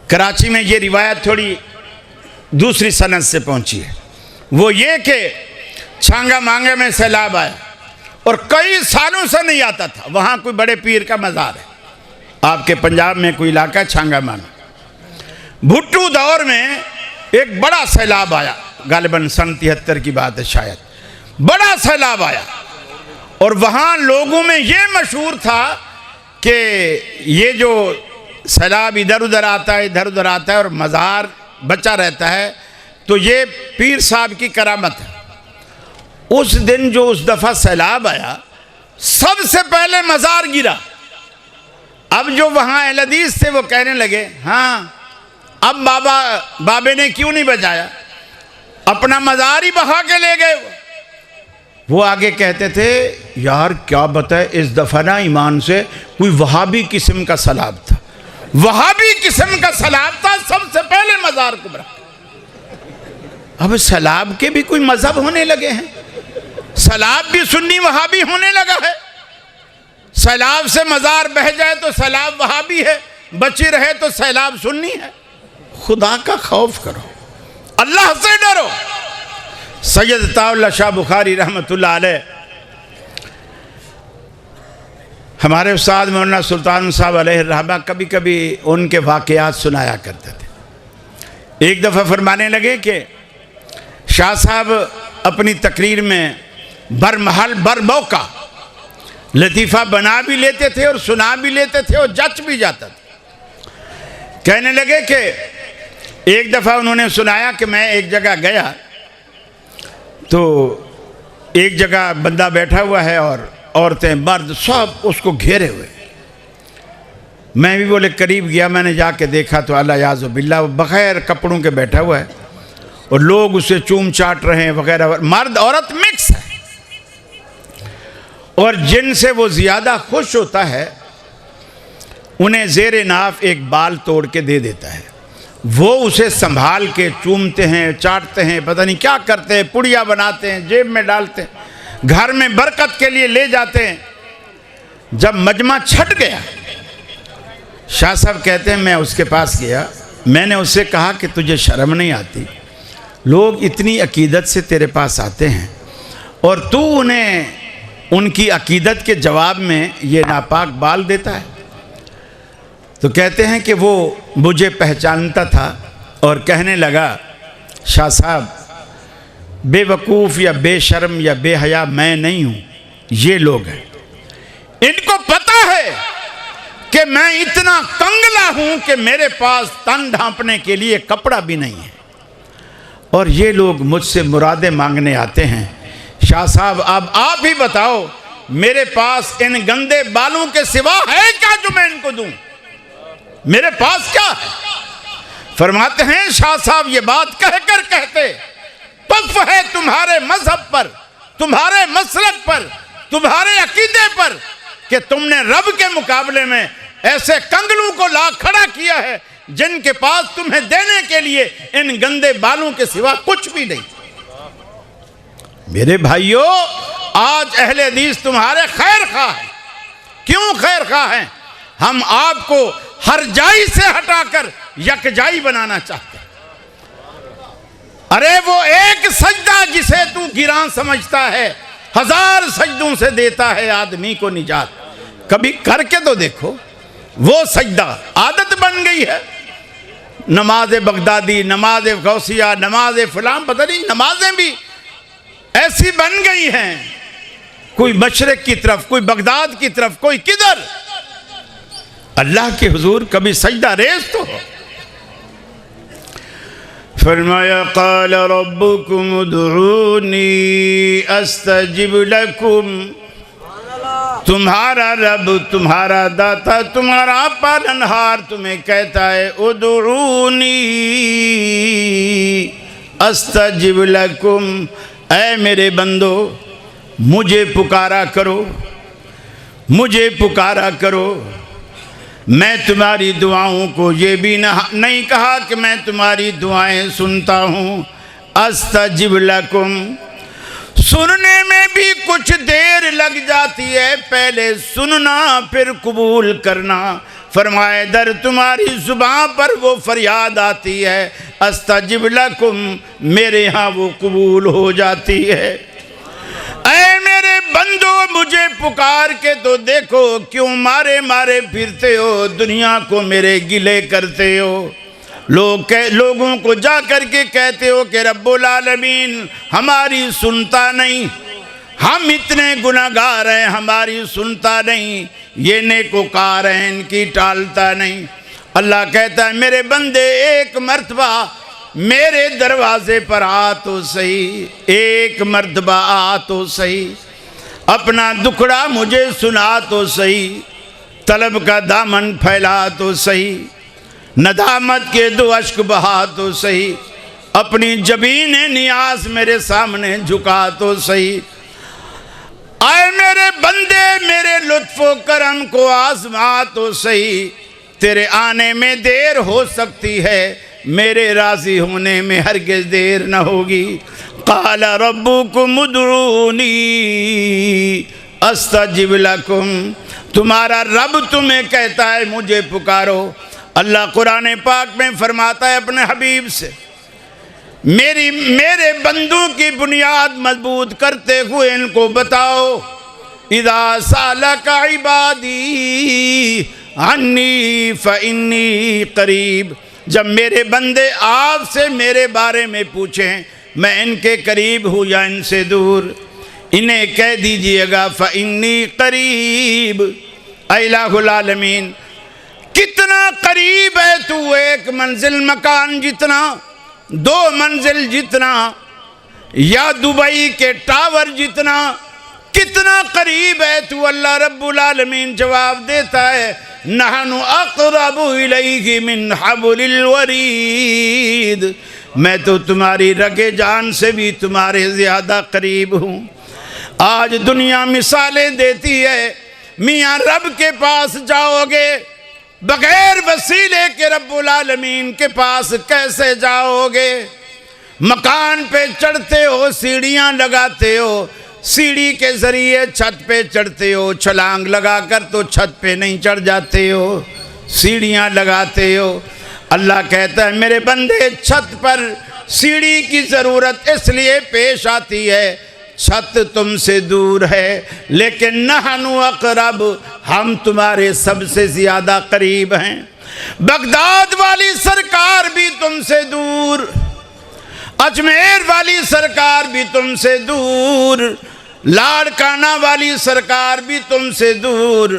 कराची में ये रिवायत थोड़ी दूसरी सनद से पहुंची है। वो ये कि छांगा मांगे में सैलाब आया और कई सालों से नहीं आता था। वहाँ कोई बड़े पीर का मज़ार है, आपके पंजाब में कोई इलाका छांगा मांगा। भुट्टू दौर में एक बड़ा सैलाब आया, गालिबन सन 73 की बात है शायद। बड़ा सैलाब आया और वहाँ लोगों में ये मशहूर था कि ये जो सैलाब इधर उधर आता है, इधर उधर आता है और मज़ार बचा रहता है, तो ये पीर साहब की करामत है। उस दिन जो उस दफ़ा सैलाब आया, सबसे पहले मज़ार गिरा। अब जो वहाँ अहले हदीस थे वो कहने लगे, हाँ अब बाबे ने क्यों नहीं बचाया, अपना मज़ार ही बहा के ले गए। वो आगे कहते थे, यार क्या बताए, इस दफ़ा ना ईमान से कोई वहाबी किस्म का सैलाब था, वहाबी किस्म का सैलाब था, सबसे पहले मज़ार को बरा। अब सैलाब के भी कोई मजहब होने लगे हैं, सैलाब भी सुन्नी वहाबी होने लगा है। सैलाब से मज़ार बह जाए तो सैलाब वहाबी है, बची रहे तो सैलाब सुन्नी है। खुदा का खौफ करो, अल्लाह से डरो। सैयद अताउल्लाह शाह बुखारी रहमतुल्लाह अलैह, हमारे उस्ताद मौलाना सुल्तान साहब अलैहि रहमा कभी कभी उनके वाक़यात सुनाया करते थे। एक दफ़ा फरमाने लगे कि शाह साहब अपनी तकरीर में बरमहल बरमौका लतीफ़ा बना भी लेते थे और सुना भी लेते थे और जच भी जाता था। कहने लगे कि एक दफ़ा उन्होंने सुनाया कि मैं एक जगह गया तो एक जगह बंदा बैठा हुआ है और औरतें मर्द सब उसको घेरे हुए। मैं भी बोले करीब गया, मैंने जाके देखा तो अल्लाह याज़ो बिल्ला बग़ैर कपड़ों के बैठा हुआ है और लोग उसे चूम चाट रहे हैं वगैरह, मर्द औरत मिक्स है। और जिनसे वो ज़्यादा खुश होता है उन्हें ज़ेरे नाफ एक बाल तोड़ के दे देता है, वो उसे संभाल के चूमते हैं, चाटते हैं, पता नहीं क्या करते हैं, पुड़िया बनाते हैं, जेब में डालते हैं, घर में बरकत के लिए ले जाते हैं। जब मजमा छट गया, शाह साहब कहते हैं मैं उसके पास गया, मैंने उससे कहा कि तुझे शर्म नहीं आती, लोग इतनी अकीदत से तेरे पास आते हैं और तू उन्हें उनकी अकीदत के जवाब में ये नापाक बाल देता है। तो कहते हैं कि वो मुझे पहचानता था और कहने लगा शाह साहब बेवकूफ़ या बेशर्म या बेहया मैं नहीं हूँ, ये लोग हैं। इनको पता है कि मैं इतना कंगला हूँ कि मेरे पास तन ढांपने के लिए कपड़ा भी नहीं है और ये लोग मुझसे मुरादें मांगने आते हैं। शाह साहब अब आप ही बताओ मेरे पास इन गंदे बालों के सिवा है क्या जो मैं इनको दूं? मेरे पास क्या है? फरमाते हैं शाह साहब ये बात कहकर कहते पफ है तुम्हारे मजहब पर, तुम्हारे मसलक पर, तुम्हारे अकीदे पर कि तुमने रब के मुकाबले में ऐसे कंगलों को ला खड़ा किया है जिनके पास तुम्हें देने के लिए इन गंदे बालों के सिवा कुछ भी नहीं। मेरे भाइयों, आज अहले हदीस तुम्हारे खैर खा है। क्यों खैर खा है? हम आपको हर जाई से हटाकर यकजाई बनाना चाहते हैं। अरे वो एक सजदा जिसे तू गिरां समझता है, 1000 सजदों से देता है आदमी को निजात। कभी करके तो देखो। वो सजदा आदत बन गई है। नमाज बगदादी, नमाज गौसिया, नमाज फलाम, पता नहीं नमाजें भी ऐसी बन गई हैं, कोई मशरक की तरफ, कोई बगदाद की तरफ, कोई किधर। अल्लाह के हुजूर कभी सजदा रेज तो हो। फरमाया क़ाल रब्बुकुम उदऊनी अस्तजिब लकुम, तुम्हारा रब, तुम्हारा दाता, तुम्हारा पालनहार तुम्हें कहता है उदऊनी अस्तजिब लकुम, ऐ मेरे बंदो मुझे पुकारा करो, मुझे पुकारा करो। मैं तुम्हारी दुआओं को ये भी नहीं कहा कि मैं तुम्हारी दुआएं सुनता हूँ। अस्तजिब लकुम, सुनने में भी कुछ देर लग जाती है, पहले सुनना फिर कबूल करना। फरमाए दर तुम्हारी जुबान पर वो फरियाद आती है, अस्तजिब लकुम, मेरे यहाँ वो कबूल हो जाती है। ऐ मेरे बंदो मुझे पुकार के तो देखो, क्यों मारे मारे फिरते हो, दुनिया को मेरे गिले करते हो। लोगों को जा कर के कहते हो कि रब्बुल आलमीन हमारी सुनता नहीं, हम इतने गुनाहगार हैं हमारी सुनता नहीं, ये नेकोकार हैं इनकी टालता नहीं। अल्लाह कहता है मेरे बंदे एक मर्तबा मेरे दरवाजे पर आ तो सही, एक मर्तबा आ तो सही, अपना दुखड़ा मुझे सुना तो सही, तलब का दामन फैला तो सही, नदामत के 2 अश्क बहा तो सही, अपनी जबीन नियाज मेरे सामने झुका तो सही। आए मेरे बंदे मेरे लुत्फो करम को आजमा तो सही, तेरे आने में देर हो सकती है, मेरे राजी होने में हरगिज़ देर न होगी। क़ाल रब्बुकुम उदऊनी अस्तजिब लकुम, तुम्हारा रब तुम्हें कहता है मुझे पुकारो। अल्लाह कुरान पाक में फरमाता है अपने हबीब से, मेरे बंदों की बुनियाद मजबूत करते हुए इनको बताओ, इदा सालका इबादी अन्नी फ़इन्नी करीब, जब मेरे बंदे आपसे मेरे बारे में पूछें मैं इनके करीब हूँ या इनसे दूर, इन्हें कह दीजिएगा फ़इन्नी करीब इलाहुल आलमीन। कितना करीब है तू, एक मंजिल मकान जितना, 2 मंजिल जितना, या दुबई के टावर जितना, कितना करीब है तू। अल्लाह रब्बुल आलमीन जवाब देता है नहनु अक़रबु इलैहि मिन हब्लिल वरीद, मैं तो तुम्हारी रगे जान से भी तुम्हारे ज़्यादा करीब हूँ। आज दुनिया मिसालें देती है, मियाँ रब के पास जाओगे बगैर वसीले के रब्बुल आलमीन के पास कैसे जाओगे। मकान पे चढ़ते हो, सीढ़ियाँ लगाते हो, सीढ़ी के ज़रिए छत पे चढ़ते हो, छलांग लगाकर तो छत पे नहीं चढ़ जाते हो, सीढ़ियाँ लगाते हो। अल्लाह कहता है मेरे बंदे छत पर सीढ़ी की ज़रूरत इसलिए पेश आती है, छत तुमसे दूर है, लेकिन नहनु अक़रब, हम तुम्हारे सबसे ज़्यादा करीब हैं। बगदाद वाली सरकार भी तुमसे दूर, अजमेर वाली सरकार भी तुमसे दूर, लाड़काना वाली सरकार भी तुमसे दूर,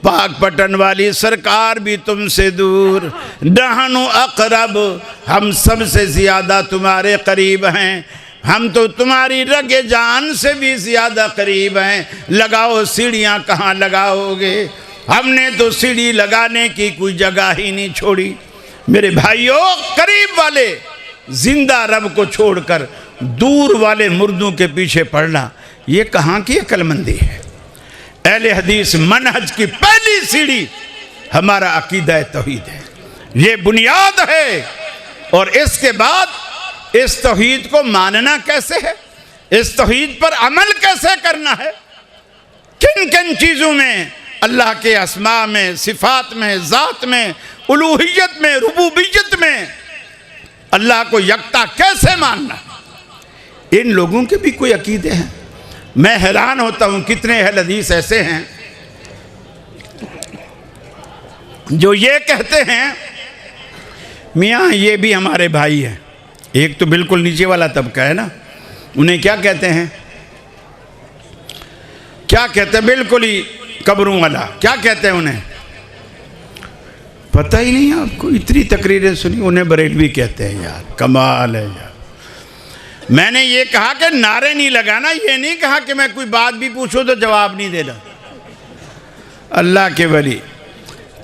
पाकपटन वाली सरकार भी तुमसे दूर। नहनु अक़रब, हम सबसे ज़्यादा तुम्हारे करीब हैं, हम तो तुम्हारी रगे जान से भी ज़्यादा करीब हैं। लगाओ सीढ़ियाँ, कहाँ लगाओगे? हमने तो सीढ़ी लगाने की कोई जगह ही नहीं छोड़ी। मेरे भाइयों, करीब वाले जिंदा रब को छोड़कर दूर वाले मुर्दों के पीछे पड़ना, ये कहाँ की अक्लमंदी है? अहले हदीस मनहज की पहली सीढ़ी हमारा अकीदा तौहीद है, ये बुनियाद है। और इसके बाद इस तौहीद को मानना कैसे है, इस तौहीद पर अमल कैसे करना है, किन किन चीज़ों में, अल्लाह के अस्मा में, सिफात में, ज़ात में, उलूहियत में, रुबूबियत में अल्लाह को यकता कैसे मानना, इन लोगों के भी कोई अकीदे हैं। मैं हैरान होता हूँ कितने अहले हदीस ऐसे हैं जो ये कहते हैं मियाँ ये भी हमारे भाई हैं। एक तो बिल्कुल नीचे वाला तबका है ना, उन्हें क्या कहते हैं, क्या कहते हैं, बिल्कुल ही कब्रों वाला, क्या कहते हैं उन्हें, पता ही नहीं आपको। इतनी तकरीरें सुनी, उन्हें बरेलवी कहते हैं। यार कमाल है यार। मैंने ये कहा कि नारे नहीं लगाना, ये नहीं कहा कि मैं कोई बात भी पूछूं तो जवाब नहीं देना। अल्लाह के वली।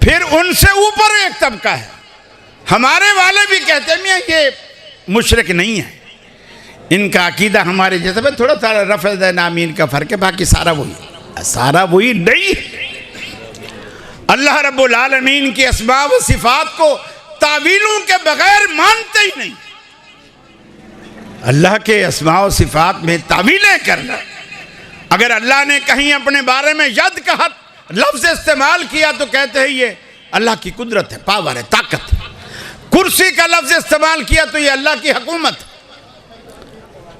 फिर उनसे ऊपर एक तबका है, हमारे वाले भी कहते हैं मियां ये मुशरिक नहीं है, इनका अकीदा हमारे जैसा, भाई थोड़ा सा रफ़ नामीन का फ़र्क है, बाकी सारा वही नहीं। अल्लाह रब्बुल आलमीन की अस्मा व सिफ़ात को तावीलों के बगैर मानते ही नहीं। अल्लाह के अस्मा व सिफ़ात में तावीलें करना, अगर अल्लाह ने कहीं अपने बारे में यद का लफ्ज़ इस्तेमाल किया तो कहते हैं ये अल्लाह की कुदरत है, पावर है, ताकत है। कुर्सी का लफ्ज़ इस्तेमाल किया तो ये अल्लाह की हुकूमत।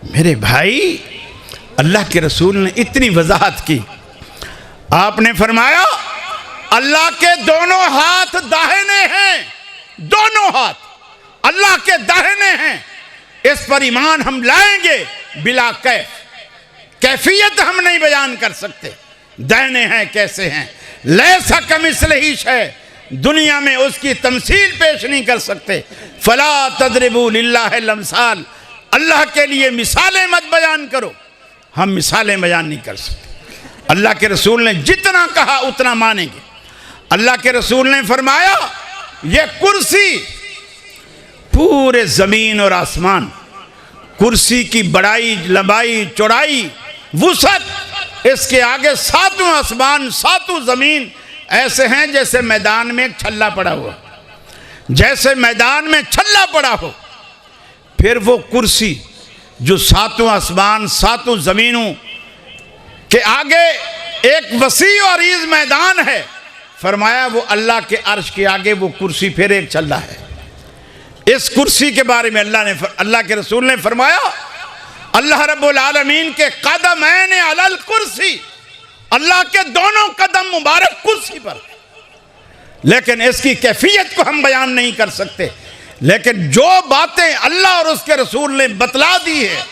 मेरे भाई, अल्लाह के रसूल ने इतनी वजाहत की, आपने फरमाया अल्लाह के दोनों हाथ दाहिने हैं, दोनों हाथ अल्लाह के दाहिने हैं। इस पर ईमान हम लाएंगे बिला कैफियत हम नहीं बयान कर सकते, दाहिने हैं कैसे हैं। लैसा कमिस्लिही शै, दुनिया में उसकी तमसील पेश नहीं कर सकते। फला तदरिबू लिल्लाहिल अमसाल, अल्लाह के लिए मिसालें मत बयान करो, हम मिसालें बयान नहीं कर सकते। अल्लाह के रसूल ने जितना कहा उतना मानेंगे। अल्लाह के रसूल ने फरमाया ये कुर्सी, पूरे ज़मीन और आसमान, कुर्सी की बड़ाई, लंबाई, चौड़ाई, वुसअत, इसके आगे सातों आसमान, सातों ज़मीन ऐसे हैं जैसे मैदान में एक छल्ला पड़ा हुआ, जैसे मैदान में छल्ला पड़ा हो। फिर वो कुर्सी जो सातों आसमान, सातों ज़मीनों के आगे एक वसी और अरीज़ मैदान है, फरमाया वो अल्लाह के अर्श के आगे वो कुर्सी फिर एक छल्ला है। इस कुर्सी के बारे में अल्लाह के रसूल ने फरमाया अल्लाह रब्बुल आलमीन के कदमैन अलल कुर्सी, अल्लाह के दोनों कदम मुबारक कुर्सी पर। लेकिन इसकी कैफियत को हम बयान नहीं कर सकते, लेकिन जो बातें अल्लाह और उसके रसूल ने बतला दी है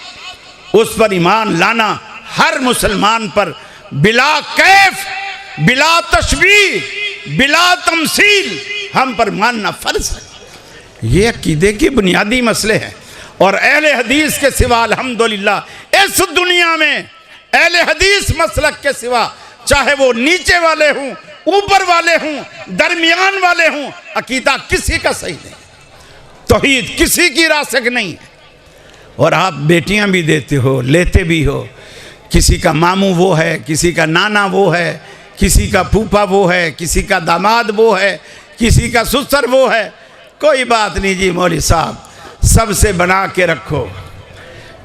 उस पर ईमान लाना हर मुसलमान पर बिला कैफ, बिला तशबीह, बिला तमसील हम पर मानना फर्ज है। ये अकीदे की बुनियादी मसले हैं। और अहले हदीस के सिवा अल्हम्दुलिल्लाह इस दुनिया में अहले हदीस मसलक के सिवा, चाहे वो नीचे वाले हों, ऊपर वाले हों, दरमियान वाले हों, अकीदा किसी का सही नहीं, तौहीद किसी की रासिक नहीं है। और आप बेटियां भी देते हो, लेते भी हो, किसी का मामू वो है, किसी का नाना वो है, किसी का फूफा वो है, किसी का दामाद वो है, किसी का ससुर वो है। कोई बात नहीं जी मौलवी साहब, सबसे बना के रखो।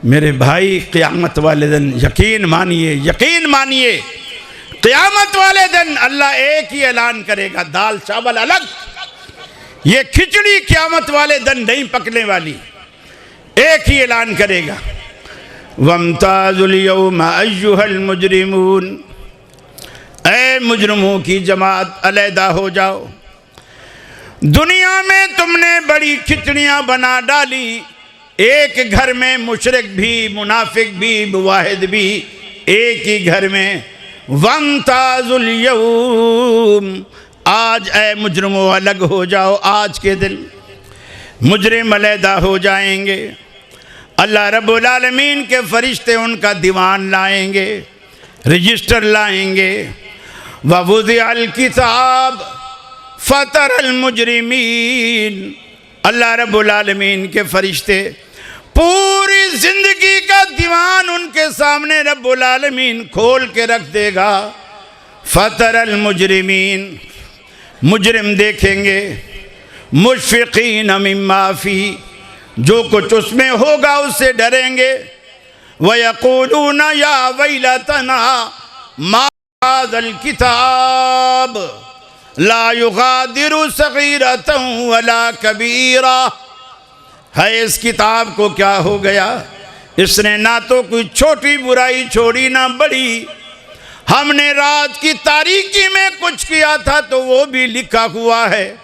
मेरे भाई क़यामत वाले दिन यकीन मानिए, यकीन मानिए, क़यामत वाले दिन अल्लाह एक ही ऐलान करेगा, दाल चावल अलग। ये खिचड़ी क़यामत वाले दिन नहीं पकने वाली, एक ही ऐलान करेगा, वम्ताजुल यौमा अय्युहल मुजरिमून, ऐ मुजरिमों की जमात अलहदा हो जाओ। दुनिया में तुमने बड़ी खिचड़ियाँ बना डाली, एक घर में मुशरिक भी, मुनाफिक भी, मुवाहिद भी, एक ही घर में। वम्ताजुल यौम, आज ऐ मुजरिमों अलग हो जाओ, आज के दिन मुजरिम अलहदा हो जाएंगे। अल्लाह रब्बुल आलमीन के फरिश्ते उनका दीवान लाएंगे, रजिस्टर लाएंगे। ववुज़िअल किताब फतरल मुजरिमीन, अल्लाह रब्बुल आलमीन के फरिश्ते पूरी जिंदगी का दीवान उनके सामने रब्बुल आलमीन खोल के रख देगा। फतरल मुजरिमीन, मुजरिम देखेंगे, मुशफ़िक़ीन मिम्मा फ़ी, जो कुछ उसमें होगा उससे डरेंगे। वयक़ूलून या वैलतना मा हाज़ल किताब ला युग़ादिरु सग़ीरतन वला कबीरा, है इस किताब को क्या हो गया, इसने ना तो कोई छोटी बुराई छोड़ी ना बड़ी। हमने रात की तारीकी में कुछ किया था तो वो भी लिखा हुआ है,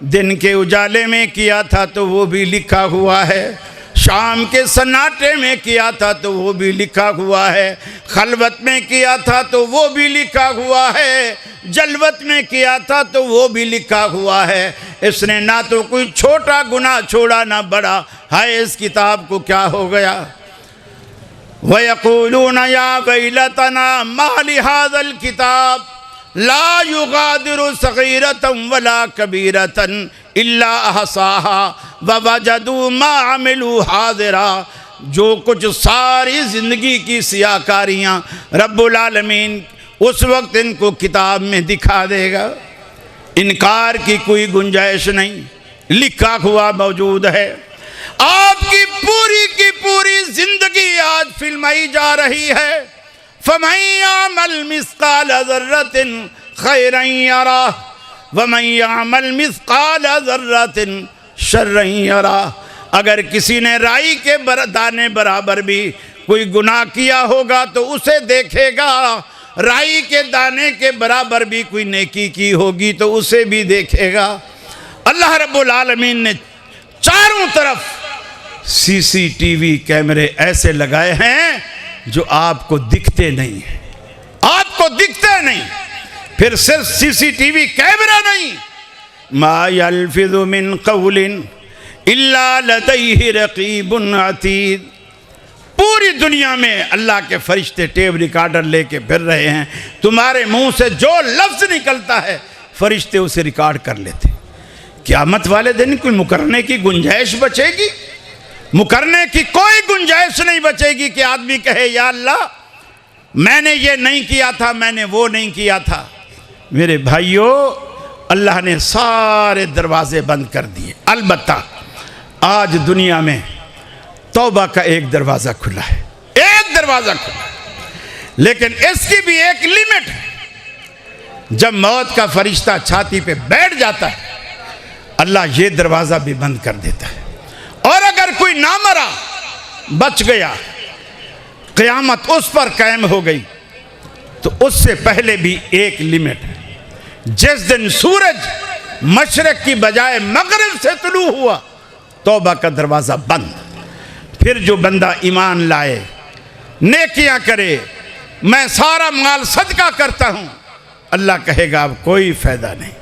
दिन के उजाले में किया था तो वो भी लिखा हुआ है, शाम के सन्नाटे में किया था तो वो भी लिखा हुआ है, खलवत में किया था तो वो भी लिखा हुआ है, जलवत में किया था तो वो भी लिखा हुआ है। इसने ना तो कोई छोटा गुनाह छोड़ा ना बड़ा, है इस किताब को क्या हो गया। वयक़ूलून या वैलतना मा लिहाज़ल किताब ला युग़ादिरु सग़ीरतन वला कबीरतन इल्ला अहसाहा ववजदू मा अमिलू हाज़िरा, जो कुछ सारी ज़िंदगी की सियाकारियाँ रब्बुल आलमीन उस वक्त इनको किताब में दिखा देगा। इनकार की कोई गुंजाइश नहीं, लिखा हुआ मौजूद है। आपकी पूरी की पूरी जिंदगी आज फिल्माई जा रही है। फमन यअमल मिस्काल ज़र्रतिन खैरन यरा वमन यअमल मिस्काल ज़र्रतिन शर्रन यरा, अगर किसी ने राई के दाने बराबर भी कोई गुनाह किया होगा तो उसे देखेगा, राई के दाने के बराबर भी कोई नेकी की होगी तो उसे भी देखेगा। अल्लाह रब्बुल आलमीन ने चारों तरफ सीसीटीवी कैमरे ऐसे लगाए हैं जो आपको दिखते नहीं है, आपको दिखते नहीं। फिर सिर्फ सीसीटीवी कैमरा नहीं, मा यल्फिज़ु मिन क़ौलिन इल्ला लदैहि रक़ीबुन अतीद, पूरी दुनिया में अल्लाह के फरिश्ते टेप रिकॉर्डर लेके फिर रहे हैं। तुम्हारे मुंह से जो लफ्ज़ निकलता है फरिश्ते उसे रिकॉर्ड कर लेते। क़यामत वाले दिन कोई मुकरने की गुंजाइश बचेगी? मुकरने की कोई गुंजाइश नहीं बचेगी कि आदमी कहे या अल्लाह मैंने ये नहीं किया था, मैंने वो नहीं किया था। मेरे भाइयों, अल्लाह ने सारे दरवाजे बंद कर दिए। अलबत्ता आज दुनिया में तौबा का एक दरवाज़ा खुला है, एक दरवाज़ा खुला है, लेकिन इसकी भी एक लिमिट है। जब मौत का फरिश्ता छाती पे बैठ जाता है अल्लाह ये दरवाज़ा भी बंद कर देता है। और अगर कोई ना मरा, बच गया, क़यामत उस पर कायम हो गई, तो उससे पहले भी एक लिमिट है। जिस दिन सूरज मशरक़ की बजाय मगरिब से तुलू हुआ तौबा का दरवाज़ा बंद। फिर जो बंदा ईमान लाए, नेकियां करे, मैं सारा माल सदका करता हूं, अल्लाह कहेगा अब कोई फायदा नहीं,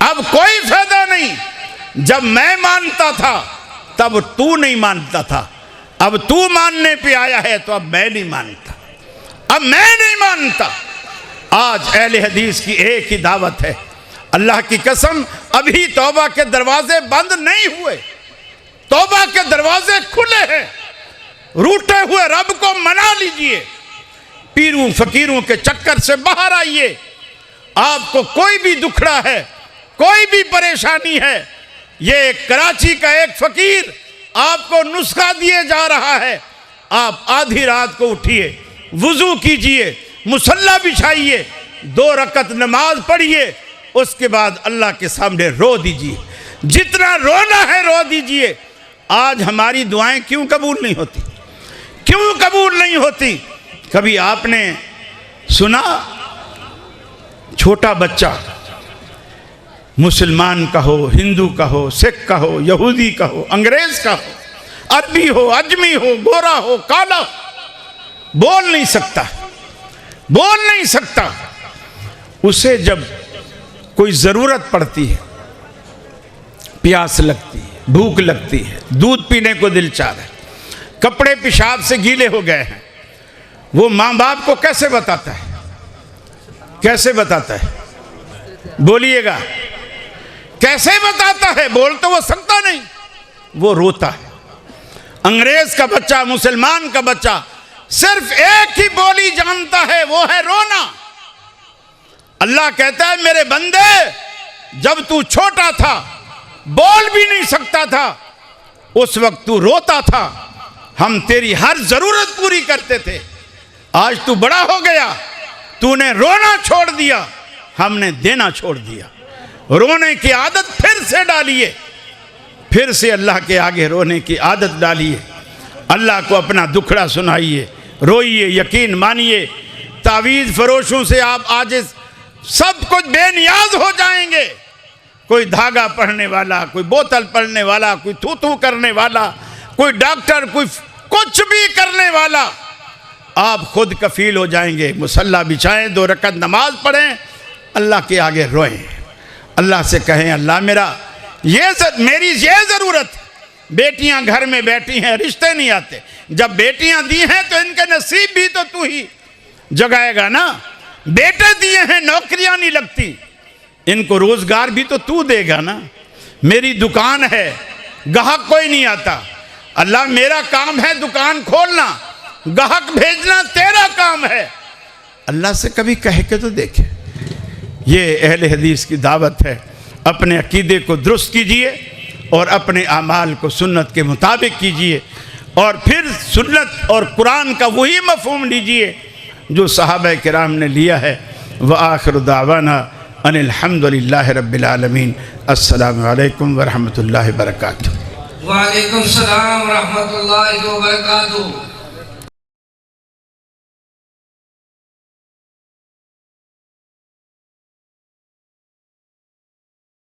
अब कोई फायदा नहीं। जब मैं मानता था तब तू नहीं मानता था, अब तू मानने पे आया है तो अब मैं नहीं मानता, अब मैं नहीं मानता। आज अहले हदीस की एक ही दावत है, अल्लाह की कसम अभी तौबा के दरवाजे बंद नहीं हुए, तौबा के दरवाजे खुले हैं। रूठे हुए रब को मना लीजिए, पीरों फकीरों के चक्कर से बाहर आइए। आपको कोई भी दुखड़ा है, कोई भी परेशानी है, ये कराची का एक फकीर आपको नुस्खा दिए जा रहा है। आप आधी रात को उठिए, वुजू कीजिए, मुसल्ला बिछाइए, 2 रकत नमाज पढ़िए, उसके बाद अल्लाह के सामने रो दीजिए, जितना रोना है रो दीजिए। आज हमारी दुआएं क्यों कबूल नहीं होती, क्यों कबूल नहीं होती? कभी आपने सुना छोटा बच्चा, मुसलमान का हो, हिंदू का हो, सिख का हो, यहूदी का हो, अंग्रेज का हो, अरबी हो, अजमी हो, गोरा हो, काला हो, बोल नहीं सकता, बोल नहीं सकता। उसे जब कोई ज़रूरत पड़ती है, प्यास लगती है, भूख लगती है, दूध पीने को दिल चाह रहा है, कपड़े पेशाब से गीले हो गए हैं, वो माँ बाप को कैसे बताता है, कैसे बताता है? बोलिएगा, कैसे बताता है? बोल तो वो सकता नहीं, वो रोता है। अंग्रेज का बच्चा, मुसलमान का बच्चा सिर्फ एक ही बोली जानता है, वो है रोना। अल्लाह कहता है मेरे बंदे, जब तू छोटा था, बोल भी नहीं सकता था, उस वक्त तू रोता था, हम तेरी हर जरूरत पूरी करते थे। आज तू बड़ा हो गया, तूने रोना छोड़ दिया, हमने देना छोड़ दिया। रोने की आदत फिर से डालिए, फिर से अल्लाह के आगे रोने की आदत डालिए, अल्लाह को अपना दुखड़ा सुनाइए, रोइए, यकीन मानिए तावीज़ फरोशों से आप आज सब कुछ बेनियाज हो जाएंगे। कोई धागा पढ़ने वाला, कोई बोतल पढ़ने वाला, कोई थू थू करने वाला, कोई डॉक्टर, कोई कुछ भी करने वाला, आप खुद कफील हो जाएंगे। मुसल्ला बिछाएं, 2 रकत नमाज पढ़ें, अल्लाह के आगे रोएं, अल्लाह से कहें अल्लाह मेरी ये ज़रूरत। बेटियां घर में बैठी हैं, रिश्ते नहीं आते, जब बेटियां दी हैं तो इनके नसीब भी तो तू ही जगाएगा ना। बेटे दिए हैं, नौकरियां नहीं लगती, इनको रोजगार भी तो तू देगा ना। मेरी दुकान है, ग्राहक कोई नहीं आता, अल्लाह मेरा काम है दुकान खोलना, ग्राहक भेजना तेरा काम है। अल्लाह से कभी कह के तो देखे। ये अहले हदीस की दावत है। अपने अकीदे को दुरुस्त कीजिए और अपने आमाल को सुन्नत के मुताबिक कीजिए, और फिर सुन्नत और कुरान का वही मफ़हूम लीजिए जो सहाबा किराम ने लिया है। व आखिर दावाना अनिल हम्दुलिल्लाहि रब्बिल आलमीन। अस्सलामु अलैकुम व रहमतुल्लाहि व बरकातुहू। वालेकुम सलाम व रहमतुल्लाहि व बरकातुहू।